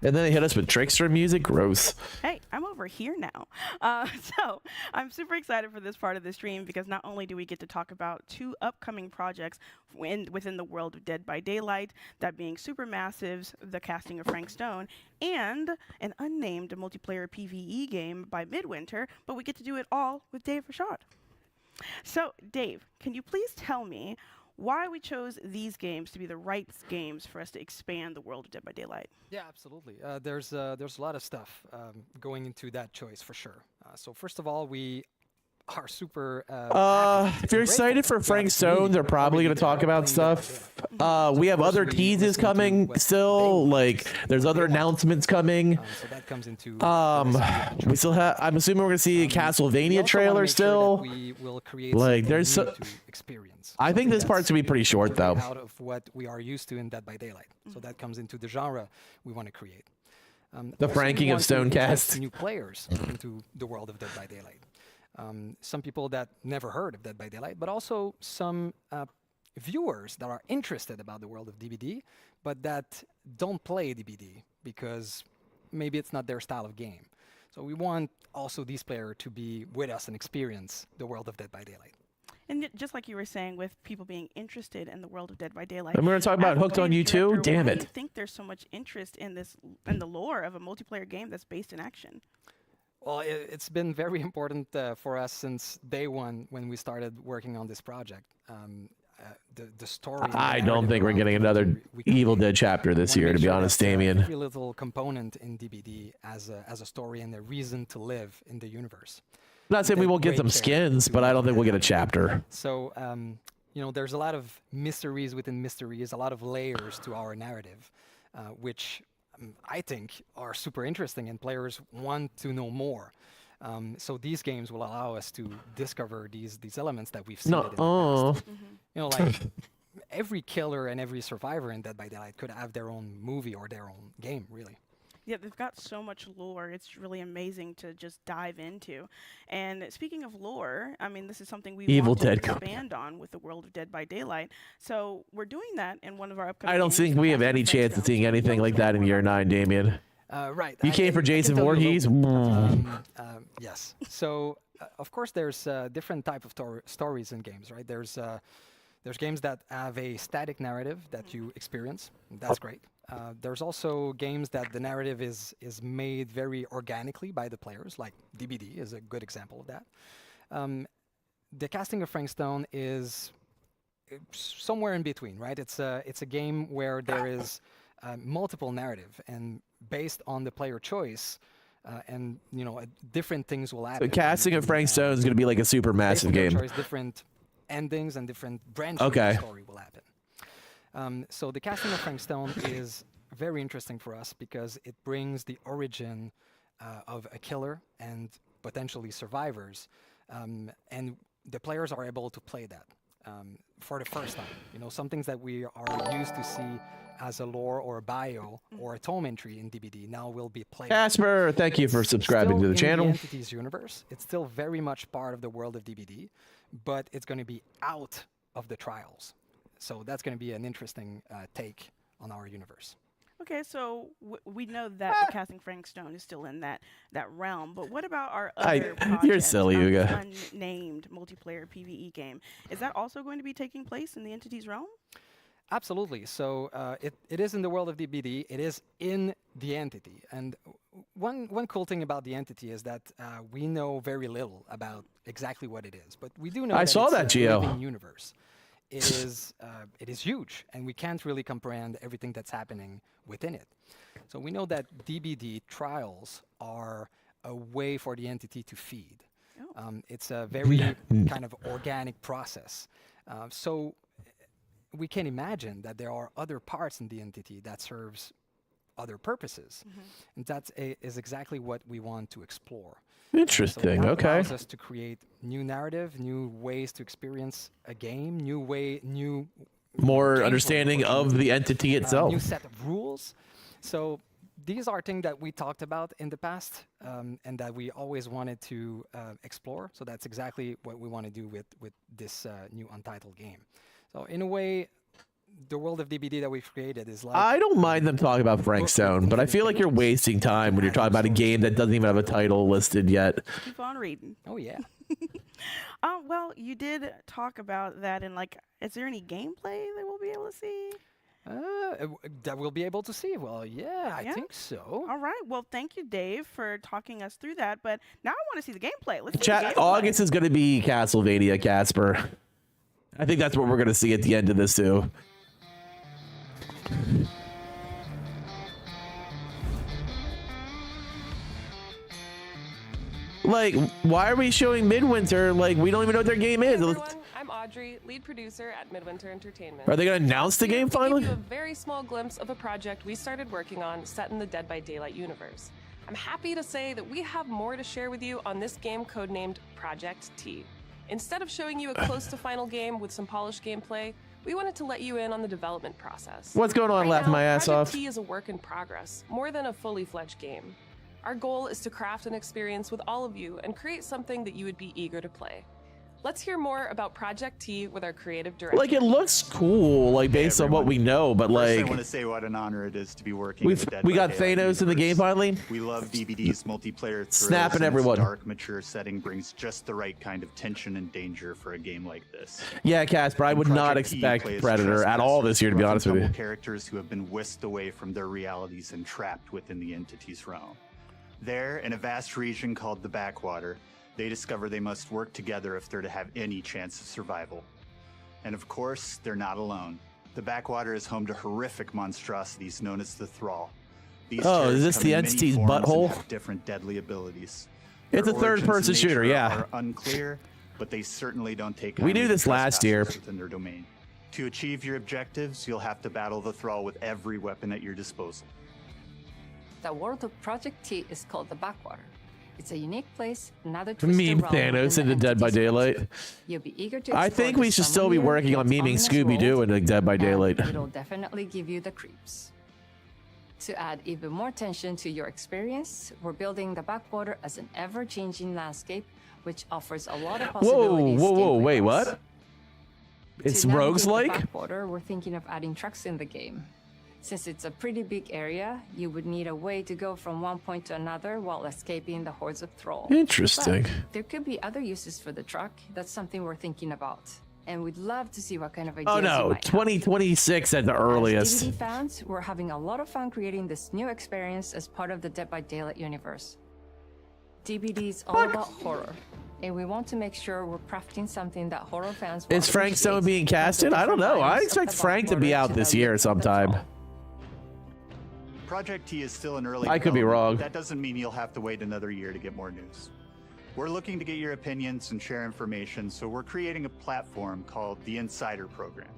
And then they hit us with trickster music. Gross. Hey, I'm over here now. So I'm super excited for this part of the stream because not only do we get to talk about 2 upcoming projects within the world of Dead by Daylight, that being Supermassive's The Casting of Frank Stone, and an unnamed multiplayer PvE game by Midwinter, but we get to do it all with Dave Richard. So, Dave, can you please tell me why we chose these games to be the right games for us to expand the world of Dead by Daylight? Yeah, absolutely. There's a lot of stuff going into that choice for sure. So first of all, we are super. If you're excited for Frank Stone, they're probably going to talk about stuff. We have other teases coming still. Like, there's other announcements coming. So that comes into. We still have. I'm assuming we're going to see a Castlevania trailer still. We will create like, there's so. Experience. I think this part's going to be pretty short, though. Out of what we are used to in Dead by Daylight. So that comes into the genre we want to create. The Also, franking we of want to Stonecast. introduce new players into the world of Dead by Daylight. Some people that never heard of Dead by Daylight, but also some viewers that are interested about the world of DBD, but that don't play DBD because maybe it's not their style of game. So we want also these players to be with us and experience the world of Dead by Daylight. And just like you were saying, with people being interested in the world of Dead by Daylight. And we're going to talk about as a Hooked on game You too? director, Damn why it. do you think there's so much interest in the lore of a multiplayer game that's based in action? Well, it's been very important for us since day one when we started working on this project. the story. and the I don't narrative think we're around getting the another we Evil create. Dead chapter this wanna year, make to be sure honest, that, Damien. every little component in DBD as a story and a reason to live in the universe. I'm not saying we Take won't get great some care skins, to but I don't think make we'll get a that chapter. So, there's a lot of mysteries within mysteries, a lot of layers to our narrative, which I think are super interesting and players want to know more. So these games will allow us to discover these elements that we've seen it in the past. Like every killer and every survivor in Dead by Daylight could have their own movie or their own game, really. Yeah, they've got so much lore. It's really amazing to just dive into. And speaking of lore, I mean, this is something we Evil want to Dead expand on with the world of Dead by Daylight. So we're doing that in one of our upcoming I don't games, think we have Castle any of chance of Frankstown. seeing anything like that in year 9, Damien. Right. You came for Jason Voorhees? Yes. So, of course, there's different type of stories in games, right? There's games that have a static narrative that you experience. That's great. There's also games that the narrative is made very organically by the players, like DBD is a good example of that. The Casting of Frankstone is somewhere in between, right? It's a game where there is multiple narrative, and based on the player choice, and different things will happen. The Casting of Frankstone is going to be like a super massive game. Choice, different endings and different branches of the story will happen. So the Casting of Frankstone is very interesting for us because it brings the origin of a killer and potentially survivors, and the players are able to play that for the first time. Some things that we are used to see as a lore or a bio or a tome entry in DBD now will be played. Casper, thank you for subscribing to the channel. In the Entities universe, it's still very much part of the world of DBD, but it's going to be out of the trials. So that's going to be an interesting take on our universe. Okay, so we know that the Casting Frankstone is still in that realm, but what about our other projects? You're silly, Uga. Unnamed multiplayer PvE game. Is that also going to be taking place in the Entities realm? Absolutely. So it is in the world of DBD. It is in the Entity. And one cool thing about the Entity is that we know very little about exactly what it is, but we do know I saw it's that, a Gio. living universe. It is huge, and we can't really comprehend everything that's happening within it. So we know that DBD trials are a way for the Entity to feed. It's a very kind of organic process. So we can imagine that there are other parts in the Entity that serves other purposes. And that is exactly what we want to explore. Interesting. So that Okay. allows us to create new narrative, new ways to experience a game, new More gameplay understanding of opportunities, the entity itself. new set of rules. So these are things that we talked about in the past and that we always wanted to explore. So that's exactly what we want to do with this new Untitled game. So in a way, the world of DBD that we've created is like... I don't mind them talking about Frankstone, but I feel like you're wasting time when you're talking about a game that doesn't even have a title listed yet. Keep on reading. Oh, yeah. Well, you did talk about that, and is there any gameplay that we'll be able to see? That we'll be able to see. Well, yeah, I think so. All right. Well, thank you, Dave, for talking us through that. But now I want to see the gameplay. Let's see the gameplay. August is going to be Castlevania, Casper. I think that's what we're going to see at the end of this, too. Like, why are we showing Midwinter? Like, we don't even know what their game is. Hey everyone, I'm Audrey, lead producer at Midwinter Entertainment. Are they going to announce the game finally? Give you a very small glimpse of a project we started working on set in the Dead by Daylight universe. I'm happy to say that we have more to share with you on this game codenamed Project T. Instead of showing you a close to final game with some polished gameplay, we wanted to let you in on the development process. What's going on, laughing my ass Project off? T is a work in progress, more than a fully fledged game. Our goal is to craft an experience with all of you and create something that you would be eager to play. Let's hear more about Project T with our creative director. Like, it looks cool, like, based on what we know, but, First, I like... want to say what an honor it is to be working with Dead We by got Daylight Thanos in the game, finally? We love DBD's multiplayer thrills, Snapping and its everyone. dark, mature setting brings just the right kind of tension and danger for a game like this. Yeah, Casper, I would not Project T expect plays Predator at all this year, to be honest with you. rough-and-tumble characters who have been whisked away from their realities and trapped within the Entity's realm. There, in a vast region called the Backwater, they discover they must work together if they're to have any chance of survival. And of course, they're not alone. The backwater is home to horrific monstrosities known as the Thrall. These Oh, is terrors this come the in many entity's forms and butthole? have different deadly abilities. It's Their a origins third-person and shooter, nature yeah. Are unclear, but they certainly don't take We kindly knew to this last year. trespassers within their domain. To achieve your objectives, you'll have to battle the Thrall with every weapon at your disposal. The world of Project T is called the Backwater. It's a unique place, another Meme twisted realm Thanos within into the Dead by entity's Daylight. world. You'll be eager to I explore think the we should still be familiar working on yet meming ominous Scooby-Doo world, in Dead by and Daylight. it'll definitely give you the creeps. To add even more tension to your experience, we're building the Backwater as an ever-changing landscape, which offers a lot of Whoa, possibilities. whoa, gameplay wait, wise. what? It's To navigate the roguelike? Backwater, we're thinking of adding trucks in the game. Since it's a pretty big area, you would need a way to go from one point to another while escaping the hordes of Thrall. Interesting. But there could be other uses for the truck. That's something we're thinking about. And we'd love to see what kind of ideas Oh you no, might have. 2026 at the earliest. As DVD fans, we're having a lot of fun creating this new experience as part of the Dead by Daylight universe. DBD is all about horror, and we want to make sure we're crafting something that horror fans will Is Frank Stone appreciate being from the casted? I don't different know. I items of expect the Frank to be Backwater out to this the year look of the sometime. Thrall. Project T is still in early I could be development, wrong. but that doesn't mean you'll have to wait another year to get more news. We're looking to get your opinions and share information, so we're creating a platform called the Insider Program.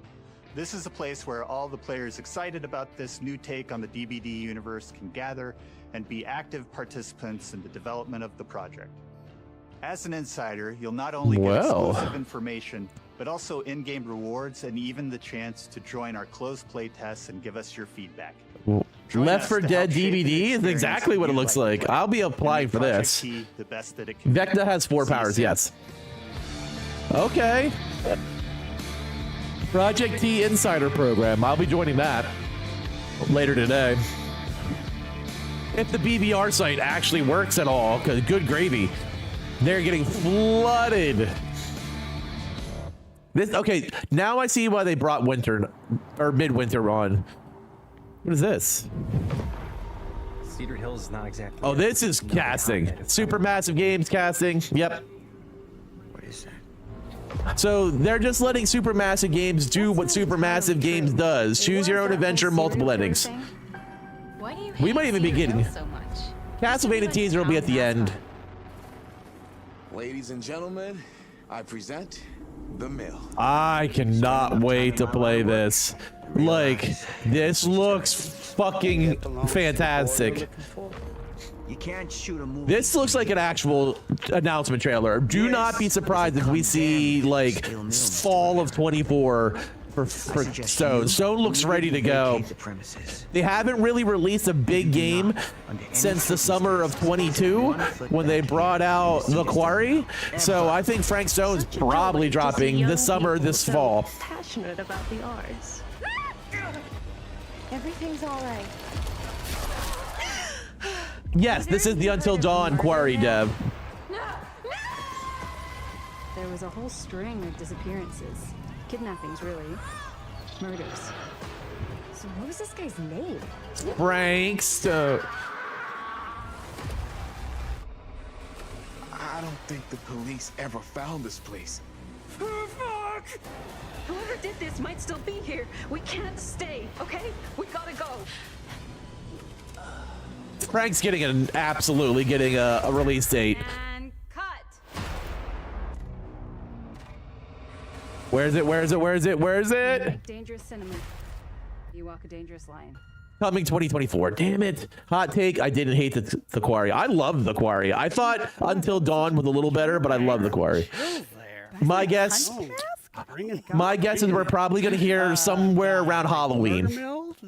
This is a place where all the players excited about this new take on the DBD universe can gather and be active participants in the development of the project. As an insider, you'll not only get Well. exclusive information, but also in-game rewards and even the chance to join our closed play tests and give us your feedback. Join Left us 4 to Dead help shape the DVD is experience exactly what it you'd looks to like. play. I'll be And applying make for Project this. T the best that it can be. Vecna has 4 See you powers, soon. yes. Okay. Project T Insider Program. I'll be joining that later today. If the BBR site actually works at all, because good gravy. They're getting flooded. Okay, now I see why they brought winter or midwinter on. What is this? Cedar Hills is not exactly. Oh, this is casting. Supermassive Games casting. Yep. What is that? So they're just letting Supermassive Games do what Supermassive Games does. Choose your own adventure, multiple endings. Why do you We might even be getting so much? Castlevania teaser will be at the end. Ladies and gentlemen, I present the mill. I cannot wait to play this. Like, this looks fucking fantastic. You can't shoot a movie. This looks like an actual announcement trailer. Do not be surprised if we see like fall of 24 for Stone. Stone looks ready to go. They haven't really released a big game since the summer of 22 when they brought out The Quarry. So I think Frank Stone's probably dropping this summer, this fall. Passionate about the arts. Everything's all right. Yes, this is the Until Dawn Quarry dev. There was a whole string of disappearances. Kidnappings, really. Murders. So what was this guy's name? Frank Stone. I don't think the police ever found this place. Fuck! Whoever did this might still be here. We can't stay, okay? We gotta go. Frank's getting absolutely getting a release date. And cut. Where is it? Where is it? Where is it? Where is it? Dangerous cinnamon. You walk a dangerous line. Coming 2024. Damn it. Hot take. I didn't hate the Quarry. I love the Quarry. I thought Until Dawn was a little better, but I love the Quarry. My guess. My guess is we're probably going to hear somewhere around Halloween.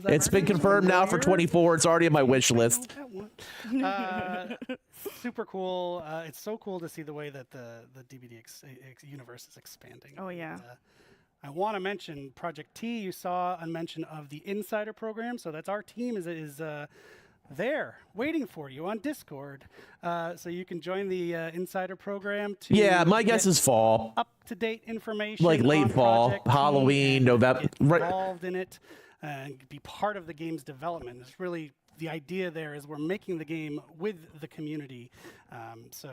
It's been confirmed now for 24. It's already on my wish list. Super cool. It's so cool to see the way that the DBD universe is expanding. Oh, yeah. I want to mention Project T. You saw a mention of the Insider Program. So that's our team is there waiting for you on Discord. So you can join the Insider Program to Yeah, my guess is fall. Up-to-date information. Like late on fall, Project T Halloween, and November. get Right. involved in it and be part of the game's development. It's really the idea there is we're making the game with the community. So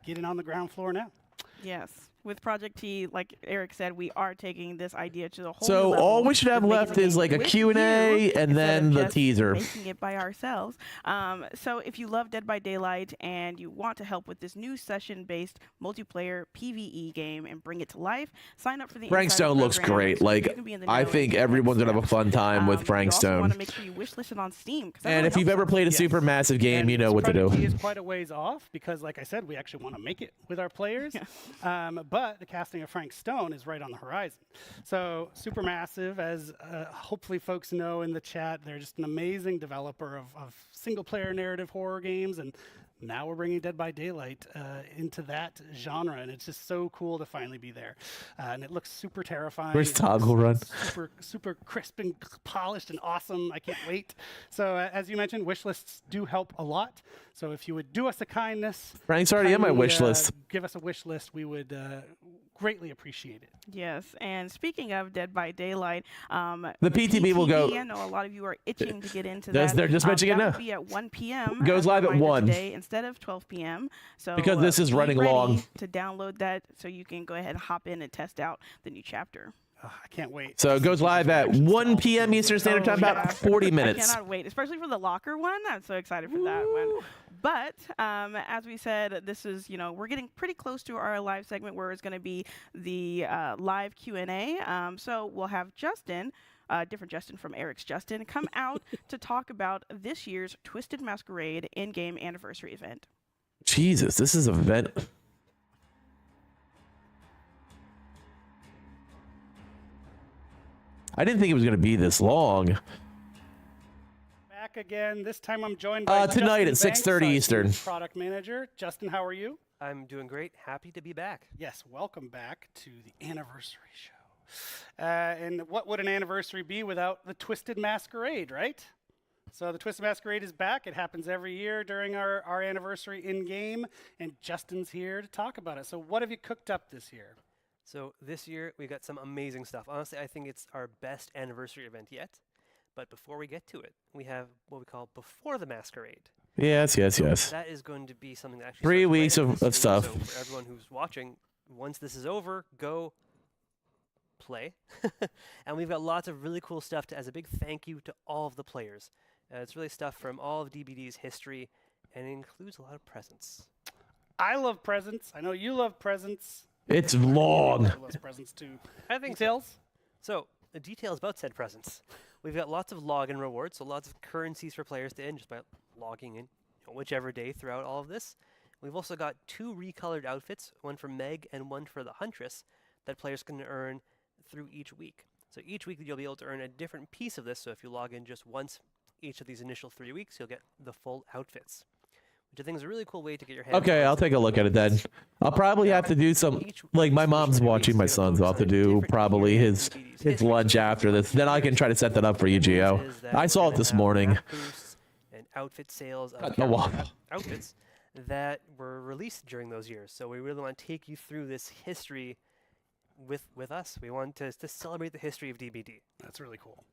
getting on the ground floor now. Yes. with Project T, like Eric said, we are taking this idea to the whole new So level all we should have with making left the is game like a with Q&A you and instead then of the just teaser. making it by ourselves. So if you love Dead by Daylight and you want to help with this new session-based multiplayer PvE game and bring it to life, sign up for the Frank Insider Stone looks program great. so Like, you can be in the I know think and everyone's next gonna have a steps. fun time with Frank You also Stone. want to make sure you wishlist it on Steam. 'Cause that And really if you've helps ever us. played a super massive game, And you know what to Project do. T is quite a ways off because, like I said, we actually want to make it with our players. But the casting of Frank Stone is right on the horizon. So Supermassive, as hopefully folks know in the chat, they're just an amazing developer of single-player narrative horror games, and now we're bringing Dead by Daylight into that genre, and it's just so cool to finally be there. And it looks super terrifying. Where's It looks Toggle Run? super crisp and polished and awesome. I can't wait. So as you mentioned, wish lists do help a lot. So if you would do us a kindness, Frank's already on my kindly, wish list. Give us a wish list. We would greatly appreciate it. Yes, and speaking of Dead by Daylight, The PTB will go- I know a lot of you are itching to get into They're that. just mentioning it that now. will be at 1 p.m. Goes as a live at reminder 1. today instead of 12 p.m. So Because this is be running ready long. to download that so you can go ahead and hop in and test out the new chapter. I can't wait. So it goes live at 1 p.m. Eastern Standard Time, about 40 minutes. I cannot wait, especially for the locker one. I'm so excited for that one. But as we said, this is, we're getting pretty close to our live segment where it's going to be the live Q&A. So we'll have Justin, different Justin from Eric's Justin, come out to talk about this year's Twisted Masquerade in-game anniversary event. Jesus, this is an event. I didn't think it was going to be this long. Back again. This time I'm joined by Tonight at Justin 6:30 Banks, Eastern. our product manager. Justin, how are you? I'm doing great. Happy to be back. Yes, welcome back to the anniversary show. And what would an anniversary be without the Twisted Masquerade, right? So the Twisted Masquerade is back. It happens every year during our anniversary in-game, and Justin's here to talk about it. So what have you cooked up this year? So this year we got some amazing stuff. Honestly, I think it's our best anniversary event yet. But before we get to it, we have what we call Before the Masquerade. Yes. That is going to be something that actually 3 starts right weeks at of this week. stuff. So for everyone who's watching, once this is over, go play. And we've got lots of really cool stuff as a big thank you to all of the players. It's really stuff from all of DBD's history, and it includes a lot of presents. I love presents. I know you love presents. It's long. I love presents too. I think Details? So the details about said presents. We've got lots of login rewards, so lots of currencies for players to earn just by logging in whichever day throughout all of this. We've also got 2 recolored outfits, one for Meg and one for the Huntress, that players can earn through each week. So each week you'll be able to earn a different piece of this, so if you log in just once each of these initial 3 weeks, you'll get the full outfits, which I think is a really cool way to get your hands Okay, on I'll take a look at it then. I'll probably have to do some, like my mom's watching my son, so I'll have to do probably his lunch after this. Then I can try to set that up for you, Gio. I saw it this morning. boosts and outfit sales of Oh, wow. outfits that were released during those years. So we really want to take you through this history with us. We want to celebrate the history of DBD. That's really cool.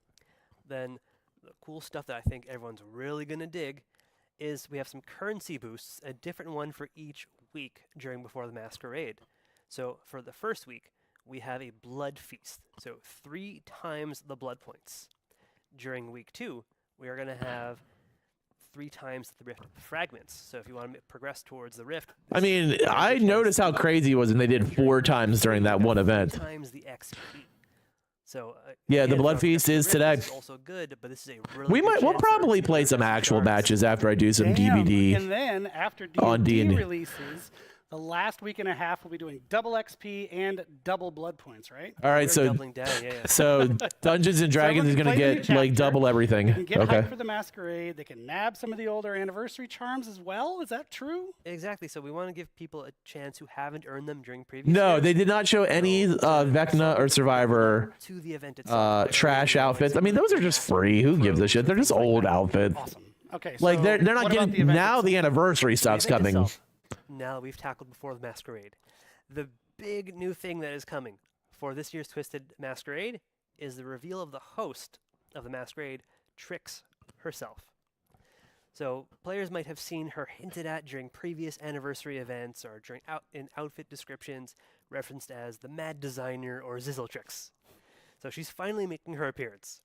Then the cool stuff that I think everyone's really going to dig is we have some currency boosts, a different one for each week during Before the Masquerade. So for the first week, we have a blood feast. So 3 times the blood points. During week 2, we are going to have 3 times the rift fragments. So if you want to progress towards the rift, I mean, I noticed how crazy it was when they did 4 times during that one event. 3 times the XP. So Yeah, the again, blood don't forget feast the is rift today. is also good, but this is a really We'll probably play some actual matches after I do some Damn. DVD. And then after on D&D D&D. releases, the last week and a half we'll be doing double XP and double blood points, right? All right, so so Dungeons and Dragons is everyone going to can play the get new like chapter. double everything. They can get Okay. hyped for the Masquerade. They can nab some of the older anniversary charms as well. Is that true? Exactly. So we want to give people a chance who haven't earned them during previous No, years. they did not show any Vecna or Survivor To the event itself. trash outfits. I mean, those are just free. Who gives a shit? They're just old outfits. Okay, Like so they're not what about getting the event now. The anniversary stuff's event coming. itself, now that we've tackled Before the Masquerade, the big new thing that is coming for this year's Twisted Masquerade is the reveal of the host of the Masquerade, Trix herself. So players might have seen her hinted at during previous anniversary events or during in outfit descriptions, referenced as the Mad Designer or Zizzletrix. So she's finally making her appearance.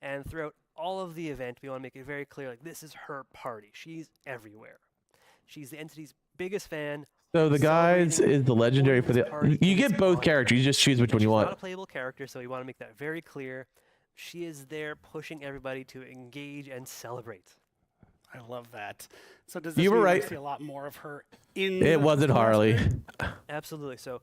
And throughout all of the event, we want to make it very clear, like, this is her party. She's everywhere. She's the entity's biggest fan. So the guys is the legendary for the. You get both characters. You just choose which one you She's want. not a playable character, so we want to make that very clear. She is there pushing everybody to engage and celebrate. I love that. So does this You were mean we right. see a lot more of her in It wasn't Harley. Absolutely. So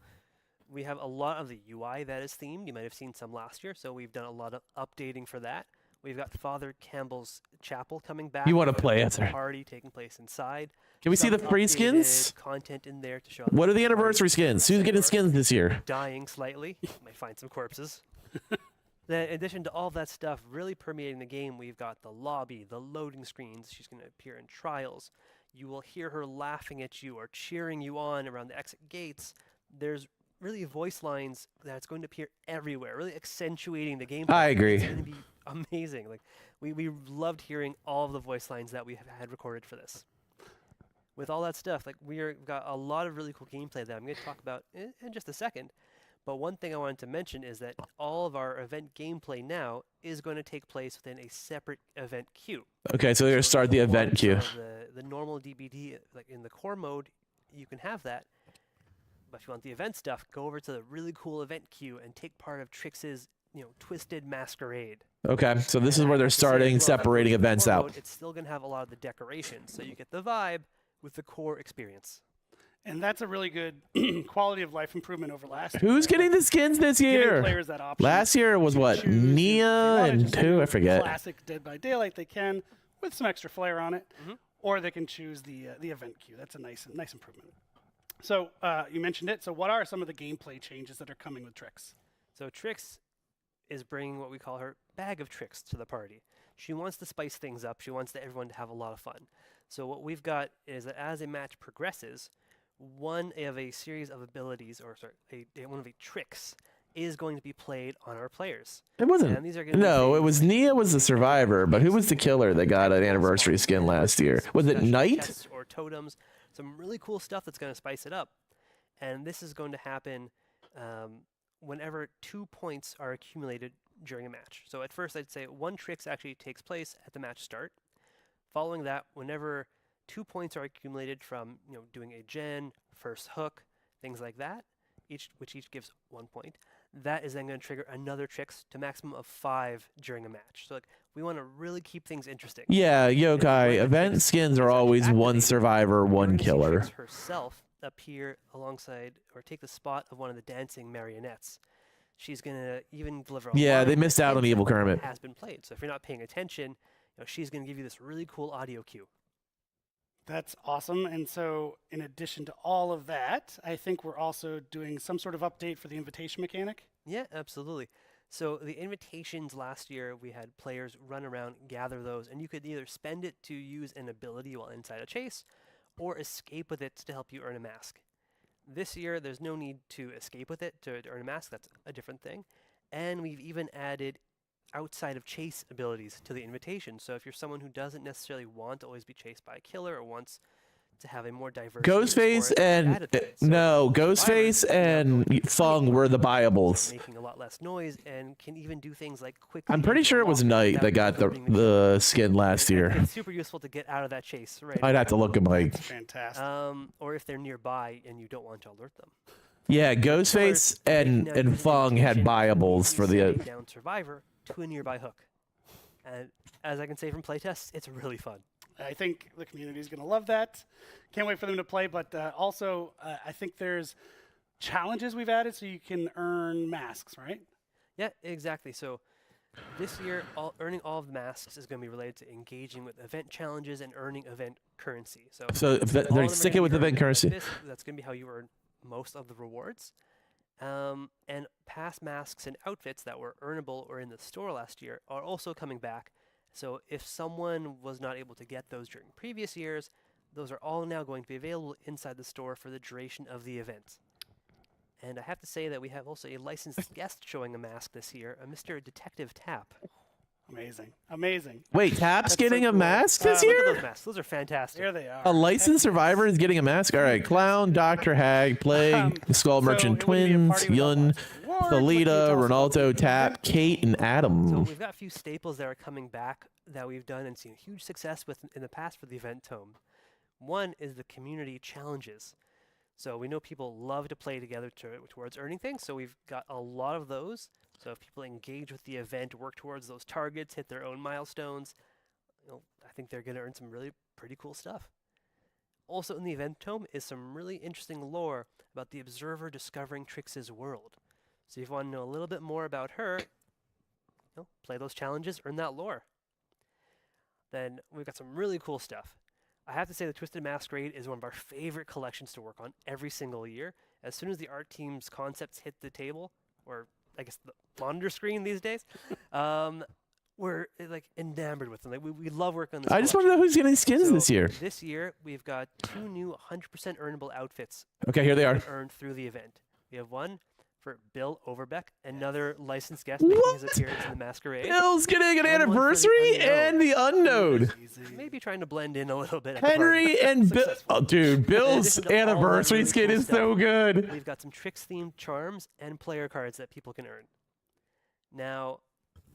we have a lot of the UI that is themed. You might have seen some last year, so we've done a lot of updating for that. We've got Father Campbell's Chapel coming back. You wanna We've got play a it, sir. party taking place inside. Can we see Some the free updated skins? Content in there to show. What are the anniversary skins? Who's getting skins this year? Dying slightly. Might find some corpses. Then, in addition to all that stuff really permeating the game, we've got the lobby, the loading screens. She's going to appear in trials. You will hear her laughing at you or cheering you on around the exit gates. There's really voice lines that's going to appear everywhere, really accentuating the gameplay. I agree. It's going to be amazing. Like we loved hearing all of the voice lines that we have had recorded for this. With all that stuff, like we've got a lot of really cool gameplay that I'm going to talk about in just a second. But one thing I wanted to mention is that all of our event gameplay now is going to take place within a separate event queue. Okay, so they're gonna start the if you event want queue. some of the normal DBD, like in the core mode, you can have that. But if you want the event stuff, go over to the really cool event queue and take part of Trix's, Twisted Masquerade. Okay, so this is where they're starting separating events Core out. mode, it's still going to have a lot of the decorations, so you get the vibe with the core experience. And that's a really good quality of life improvement over last year. Who's getting the skins this Giving year? players that option Last year was what? Nia and who? I forget. Classic Dead by Daylight they can, with some extra flair on it, or they can choose the event queue. That's a nice improvement. So you mentioned it. So what are some of the gameplay changes that are coming with Trix? So Trix is bringing what we call her bag of tricks to the party. She wants to spice things up. She wants everyone to have a lot of fun. So what we've got is that as a match progresses, one of a series of abilities, or sorry, one of the tricks is going to be played on our players. It wasn't. And these are going to be No, things it was Nia was the survivor, but who was the killer that got an anniversary skin last year? Was it special Knight? chests or totems, some really cool stuff that's going to spice it up. And this is going to happen whenever 2 points are accumulated during a match. So at first I'd say one tricks actually takes place at the match start. Following that, whenever 2 points are accumulated from doing a gen, first hook, things like that, which each gives 1 point, that is then going to trigger another tricks to maximum of 5 during a match. So like we want to really keep things interesting. Yeah, yokai. Event skins are always one survivor, one killer. Trix herself appear alongside or take the spot of one of the dancing marionettes. She's going to even deliver a Yeah, line they missed out on that Evil Kermit. has been played. So if you're not paying attention, she's going to give you this really cool audio cue. That's awesome. And so in addition to all of that, I think we're also doing some sort of update for the invitation mechanic. Yeah, absolutely. So the invitations last year, we had players run around, gather those, and you could either spend it to use an ability while inside a chase, or escape with it to help you earn a mask. This year, there's no need to escape with it to earn a mask. That's a different thing. And we've even added outside of chase abilities to the invitation. So if you're someone who doesn't necessarily want to always be chased by a killer or wants to have a more diverse Ghostface and Ghostface and Fung were the buyables. making a lot less noise and can even do things like quick. I'm pretty sure it was Knight that got the skin last year. It's super useful to get out of that chase, right? I'd have to look at my. Fantastic. Or if they're nearby and you don't want to alert them. Yeah, Ghostface and Fung had buyables for Setting the. down survivor to a nearby hook, and as I can say from playtests, it's really fun. I think the community is going to love that. Can't wait for them to play. But also, I think there's challenges we've added so you can earn masks, right? Yeah, exactly. So this year, earning all of the masks is going to be related to engaging with event challenges and earning event currency. So So if all they're of them are sticking gonna with be event earned currency. like this. That's going to be how you earn most of the rewards. And past masks and outfits that were earnable or in the store last year are also coming back. So if someone was not able to get those during previous years, those are all now going to be available inside the store for the duration of the event. And I have to say that we have also a licensed guest showing a mask this year, a Mr. Detective Tap. Amazing. Amazing. Wait, Tap's getting a mask this Look at year? those masks. Those are fantastic. There they are. A licensed survivor is getting a mask? All right, Clown, Dr. Hag, Plague, Skull Merchant Twins, Yun, Thalita, Ronaldo, Tap, Kate, and So Adam. we've got a few staples that are coming back that we've done and seen huge success with in the past for the event tome. One is the community challenges. So we know people love to play together towards earning things, so we've got a lot of those. So if people engage with the event, work towards those targets, hit their own milestones, I think they're going to earn some really pretty cool stuff. Also in the event tome is some really interesting lore about the observer discovering Trix's world. So if you want to know a little bit more about her, play those challenges, earn that lore. Then we've got some really cool stuff. I have to say the Twisted Masquerade is one of our favorite collections to work on every single year. As soon as the art team's concepts hit the table, or I guess the monitor screen these days, we're like enamored with them. Like we love working on this. I just want to know who's getting skins this year. This year we've got 2 new 100% earnable outfits. Okay, here they are. Earned through the event. We have one for Bill Overbeck, another licensed guest making his appearance in the Masquerade. Bill's getting an anniversary and the Unknown. Maybe trying to blend in a little bit. Henry and Bill. Oh, dude, Bill's anniversary skin is so good. We've got some Trix-themed charms and player cards that people can earn. Now,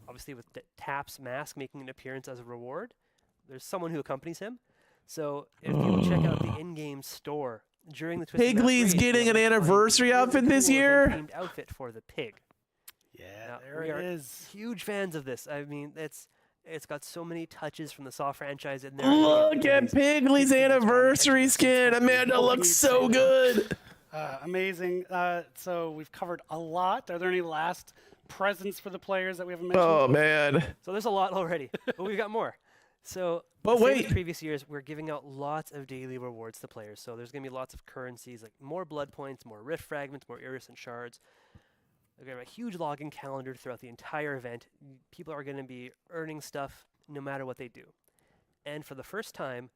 obviously with Tap's mask making an appearance as a reward, there's someone who accompanies him. So if you check out the in-game store during the Twisted Piggly's Masquerade, getting an you'll find anniversary a really outfit cool this year. event-themed outfit for the pig. Yeah, Now, there we it are is. huge fans of this. I mean, it's got so many touches from the Saw franchise in there. Look at Piggly's anniversary skin. Amanda looks so good. Amazing. So we've covered a lot. Are there any last presents for the players that we haven't mentioned? Oh, man. So there's a lot already, but we've got more. So, But same as wait. previous years, we're giving out lots of daily rewards to players. So there's going to be lots of currencies, like more blood points, more rift fragments, more iridescent shards. We're going to have a huge login calendar throughout the entire event. People are going to be earning stuff no matter what they do. And for the first time,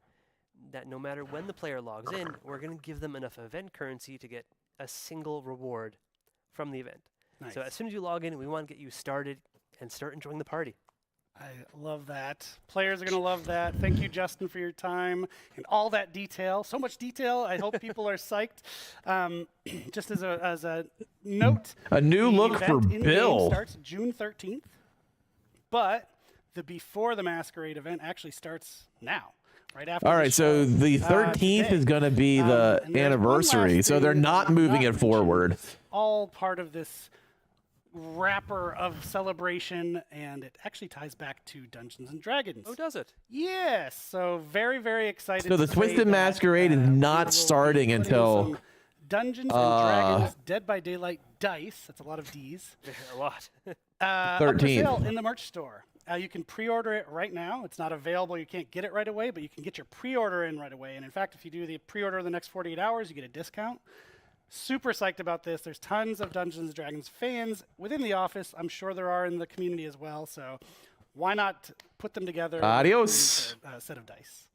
that no matter when the player logs in, we're going to give them enough event currency to get a single reward from the event. Nice. So as soon as you log in, we want to get you started and start enjoying the party. I love that. Players are going to love that. Thank you, Justin, for your time and all that detail. So much detail. I hope people are psyched. Just as a note, A new the look for event in-game Bill. starts June 13th, but the Before the Masquerade event actually starts now. Right after All the right, so show, the 13th today. is going to be the And there's one anniversary, last so they're thing not I'm moving it mentioning. forward. It's all part of this wrapper of celebration, and it actually ties back to Dungeons and Dragons. Oh, does it? Yes. So very, very excited. So the to say Twisted that, Masquerade is we not will be starting putting until some Dungeons and Dragons Dead by Daylight dice. That's a lot of D's. A lot. Up for 13th. sale in the merch store. You can pre-order it right now. It's not available. You can't get it right away, but you can get your pre-order in right away. And in fact, if you do the pre-order in the next 48 hours, you get a discount. Super psyched about this. There's tons of Dungeons & Dragons fans within the office. I'm sure there are in the community as well. So why not put them together? with Adios. a set of dice.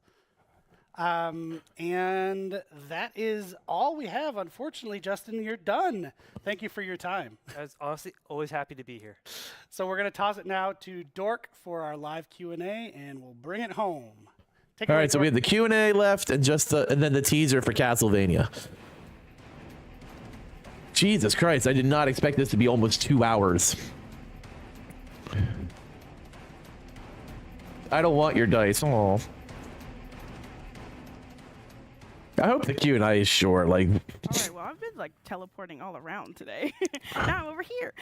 And that is all we have. Unfortunately, Justin, you're done. Thank you for your time. I was honestly always happy to be here. So we're going to toss it now to Dork for our live Q&A, and we'll bring it home. Take it All away, right, so we Dork. have the Q&A left and and then the teaser for Castlevania. Jesus Christ, I did not expect this to be almost 2 hours. I don't want your dice. Oh. I hope the Q&A is short. Like, All right, well, I've been like teleporting all around today. Now I'm over here.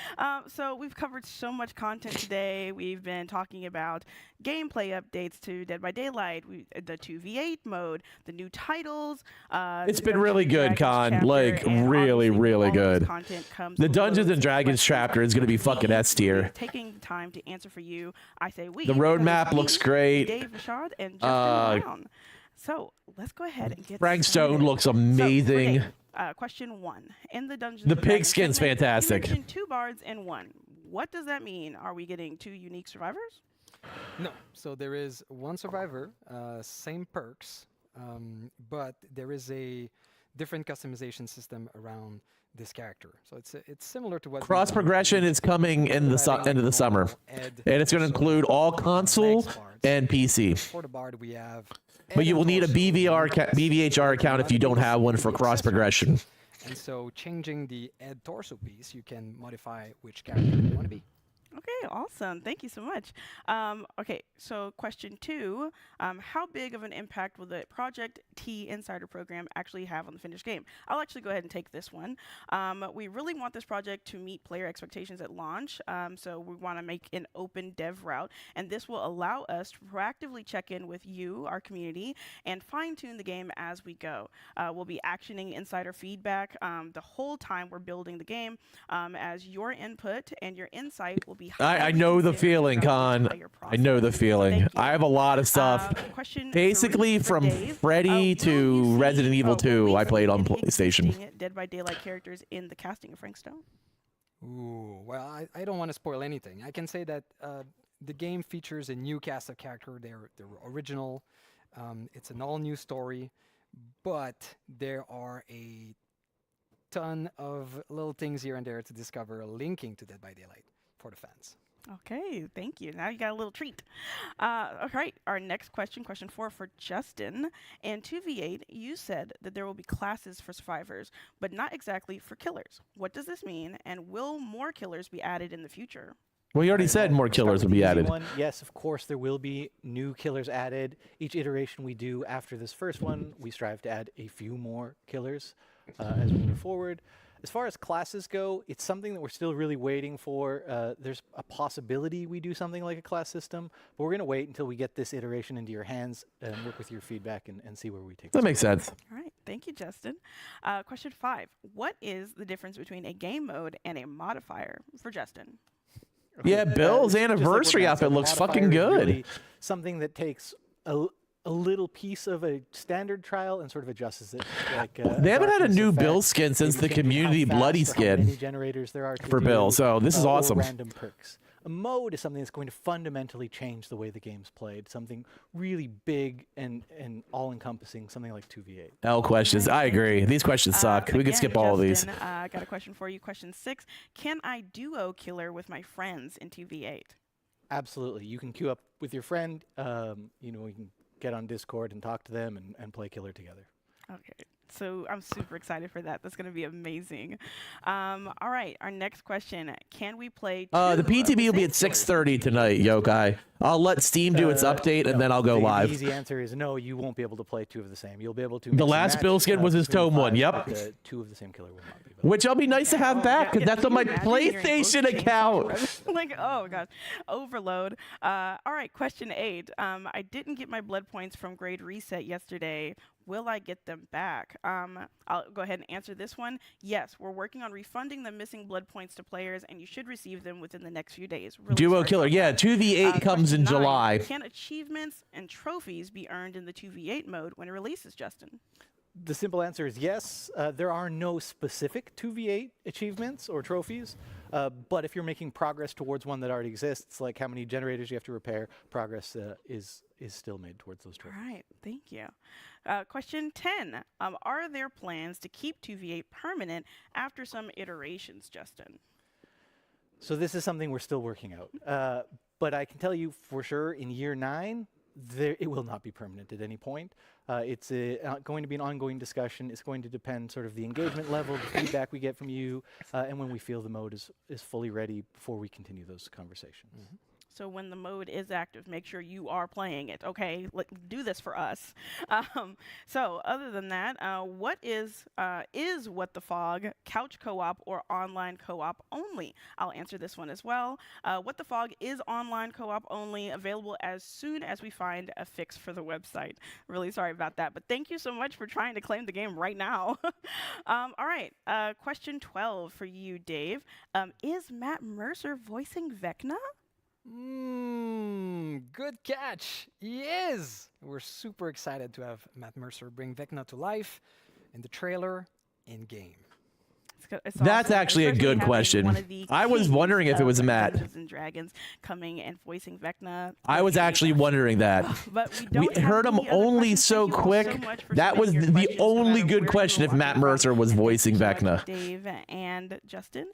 So we've covered so much content today. We've been talking about gameplay updates to Dead by Daylight, the 2v8 mode, the new titles. it's the been really Dungeons good, and Con. Dragons Like, chapter, and really, obviously really all of this good. content comes The with Dungeons loads and of Dragons questions chapter is going to be fucking S tier. Taking the time to answer for you, I say we. The because roadmap it's looks me, great. Dave Rashad and Justin Brown. So let's go ahead and get Frank Stone started. looks So, for amazing. Dave, question 1. In the Dungeons The and pig Dragons skin's segment, fantastic. You mentioned 2 bards and 1. What does that mean? Are we getting 2 unique survivors? No. So there is 1 survivor, same perks, but there is a different customization system around this character. So it's similar to what Cross progression is coming in the end of the summer, and it's going to include all console and PC. For the Bard, we have. But you will need a BVHR account if you don't have one for cross progression. And so, changing the Ed torso piece, you can modify which character you want to be. Okay, awesome. Thank you so much. Okay, so question 2, how big of an impact will the Project T Insider program actually have on the finished game? I'll actually go ahead and take this one. We really want this project to meet player expectations at launch, so we want to make an open dev route, and this will allow us to proactively check in with you, our community, and fine-tune the game as we go. We'll be actioning insider feedback the whole time we're building the game, as your input and your insight will be I know the feeling, Con. I know the feeling. I have a lot of stuff. Basically, from Freddy to Resident Evil 2, I played on PlayStation. Dead by Daylight characters in the casting of Frank Stone? Ooh, well, I don't want to spoil anything. I can say that the game features a new cast of characters. They're original. It's an all-new story, but there are a ton of little things here and there to discover linking to Dead by Daylight for the fans. Okay, thank you. Now you got a little treat. All right, our next question, question 4 for Justin. In 2v8, you said that there will be classes for survivors, but not exactly for killers. What does this mean, and will more killers be added in the future? Well, you already said more killers will be added. Yes, of course, there will be new killers added. Each iteration we do after this first one, we strive to add a few more killers as we move forward. As far as classes go, it's something that we're still really waiting for. There's a possibility we do something like a class system, but we're going to wait until we get this iteration into your hands and work with your feedback and see where we take it. That makes sense. All right, thank you, Justin. Question 5. What is the difference between a game mode and a modifier for Justin? Okay. Yeah, Bill's anniversary outfit looks fucking good. Really something that takes a little piece of a standard trial and sort of adjusts it. Like, they haven't had a new Bill skin since the community bloody skin generators there are for Bill, so this is awesome. Random perks. A mode is something that's going to fundamentally change the way the game's played. Something really big and all-encompassing, something like 2v8. L questions. I agree. These questions suck. We could skip all of these. I got a question for you. Question 6. Can I duo killer with my friends in 2v8? Absolutely. You can queue up with your friend. You know, you can get on Discord and talk to them and play killer together. Okay, so I'm super excited for that. That's going to be amazing. All right, our next question. Can we play the PTB will be at 6:30 tonight, Yokai. I'll let Steam do its update, and then I'll go live. The easy answer is no, you won't be able to play 2 of the same. You'll be able to. The last Bill skin was his Tome one, yep. 2 of the same killer will not be. Which will be nice to have back, because that's on my PlayStation account. Like, oh, God. Overload. All right, question 8. I didn't get my blood points from grade reset yesterday. Will I get them back? I'll go ahead and answer this one. Yes, we're working on refunding the missing blood points to players, and you should receive them within the next few days. Really Duo killer, yeah. 2v8 comes in 9, July. Can achievements and trophies be earned in the 2v8 mode when it releases, Justin? The simple answer is yes. There are no specific 2v8 achievements or trophies, but if you're making progress towards one that already exists, like how many generators you have to repair, progress is still made towards those trophies. All right, thank you. Question 10. Are there plans to keep 2v8 permanent after some iterations, Justin? So this is something we're still working out. But I can tell you for sure in year 9, it will not be permanent at any point. It's going to be an ongoing discussion. It's going to depend sort of the engagement level, the feedback we get from you, and when we feel the mode is fully ready before we continue those conversations. Mm-hmm. So when the mode is active, make sure you are playing it. Okay, do this for us. So other than that, what is What the Fog couch co-op or online co-op only? I'll answer this one as well. What the Fog is online co-op only, available as soon as we find a fix for the website. Really sorry about that, but thank you so much for trying to claim the game right now. All right, question 12 for you, Dave. Is Matt Mercer voicing Vecna? Good catch. He is. We're super excited to have Matt Mercer bring Vecna to life in the trailer, in game. it's That's awesome, actually a especially good having question. one of the I was kings wondering if it of was Matt. Dungeons and Dragons coming and voicing Vecna. I was actually wondering that. But we We don't have heard him any other only questions. so Thank you all quick. so much for That was submitting your the questions, no only matter good where question you if were Matt watching from. Mercer was And thank voicing you so much, Vecna. Dave and Justin.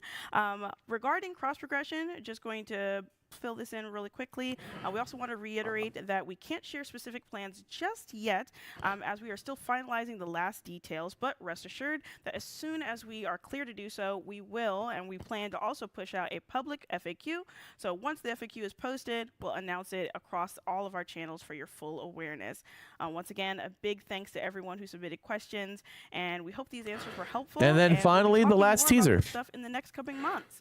Regarding cross progression, just going to fill this in really quickly. We also want to reiterate that we can't share specific plans just yet, as we are still finalizing the last details, but rest assured that as soon as we are clear to do so, we will, and we plan to also push out a public FAQ. So once the FAQ is posted, we'll announce it across all of our channels for your full awareness. Once again, a big thanks to everyone who submitted questions, and we hope these answers were helpful. And then we'll be finally, the talking last more about teaser. this stuff in the next coming months.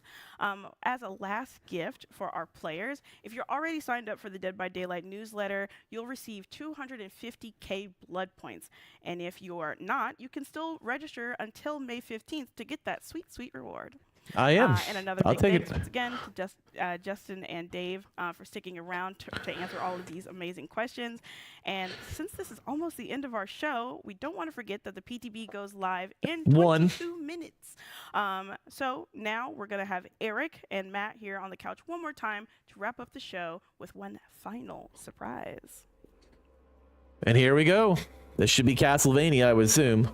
As a last gift for our players, if you're already signed up for the Dead by Daylight newsletter, you'll receive 250k blood points. And if you are not, you can still register until May 15th to get that sweet, sweet reward. I am. And another I'll big take thanks it. once again to Justin and Dave for sticking around to answer all of these amazing questions. And since this is almost the end of our show, we don't want to forget that the PTB goes live in 22 minutes. So now we're going to have Eric and Matt here on the couch one more time to wrap up the show with one final surprise. And here we go. This should be Castlevania, I would assume.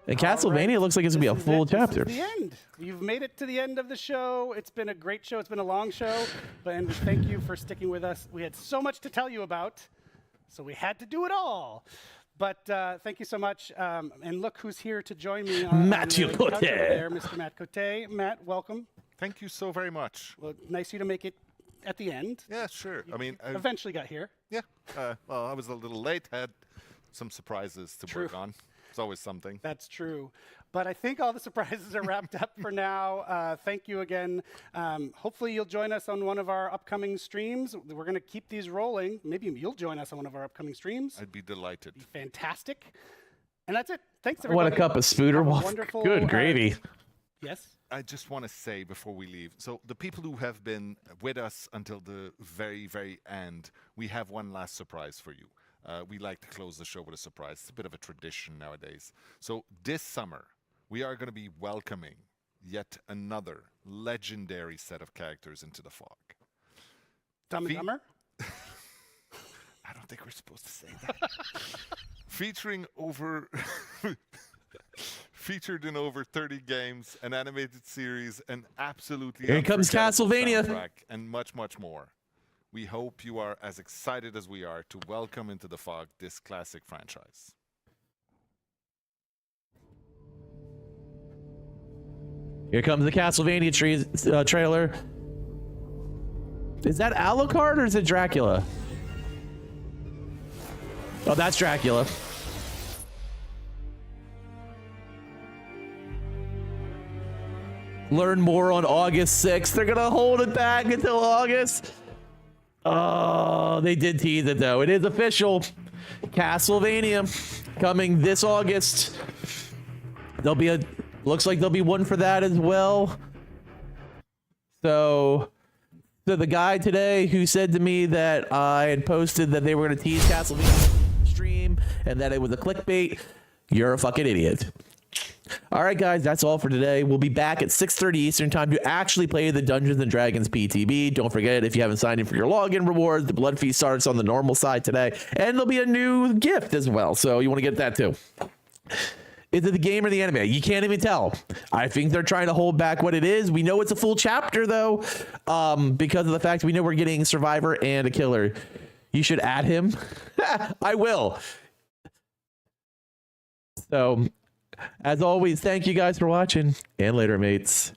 And Castlevania looks like it's going to be a full chapter. This is the end. You've made it to the end of the show. It's been a great show. It's been a long show. And thank you for sticking with us. We had so much to tell you about, so we had to do it all. But thank you so much. And look who's here to join me on Mathieu the couch over Cote. there, Mr. Matt Cote. Matt, welcome. Thank you so very much. Well, nice of you to make it at the end. Yeah, sure. I mean, I eventually got here. Yeah. Well, I was a little late. Had some surprises to work on. It's always something. That's true. But I think all the surprises are wrapped up for now. Thank you again. Hopefully you'll join us on one of our upcoming streams. We're going to keep these rolling. Maybe you'll join us on one of our upcoming streams. I'd be delighted. Fantastic. And that's it. Thanks, everybody. What a cup of Spooder. Have a wonderful, Good gravy. Yes? I just want to say before we leave, so the people who have been with us until the very, very end, we have one last surprise for you. We like to close the show with a surprise. It's a bit of a tradition nowadays. So this summer, we are going to be welcoming yet another legendary set of characters into the fog. Dumb and Dumber? I don't think we're supposed to say that. Featured in over 30 games, an animated series, an absolutely Here comes unforgettable Castlevania. soundtrack, and much, much more. We hope you are as excited as we are to welcome into the fog this classic franchise. Here comes the Castlevania trailer. Is that Alucard or is it Dracula? Oh, that's Dracula. Learn more on August 6th. They're going to hold it back until August. Oh, they did tease it, though. It is official. Castlevania coming this August. Looks like there'll be one for that as well. So the guy today who said to me that I had posted that they were going to tease Castlevania stream and that it was a clickbait, you're a fucking idiot. All right, guys, that's all for today. We'll be back at 6:30 Eastern time to actually play the Dungeons & Dragons PTB. Don't forget, if you haven't signed in for your login rewards, the Blood Feast starts on the normal side today. And there'll be a new gift as well, so you want to get that too. Is it the game or the anime? You can't even tell. I think they're trying to hold back what it is. We know it's a full chapter, though, because of the fact we know we're getting Survivor and a killer. You should add him. I will. So, as always, thank you guys for watching, and later, mates.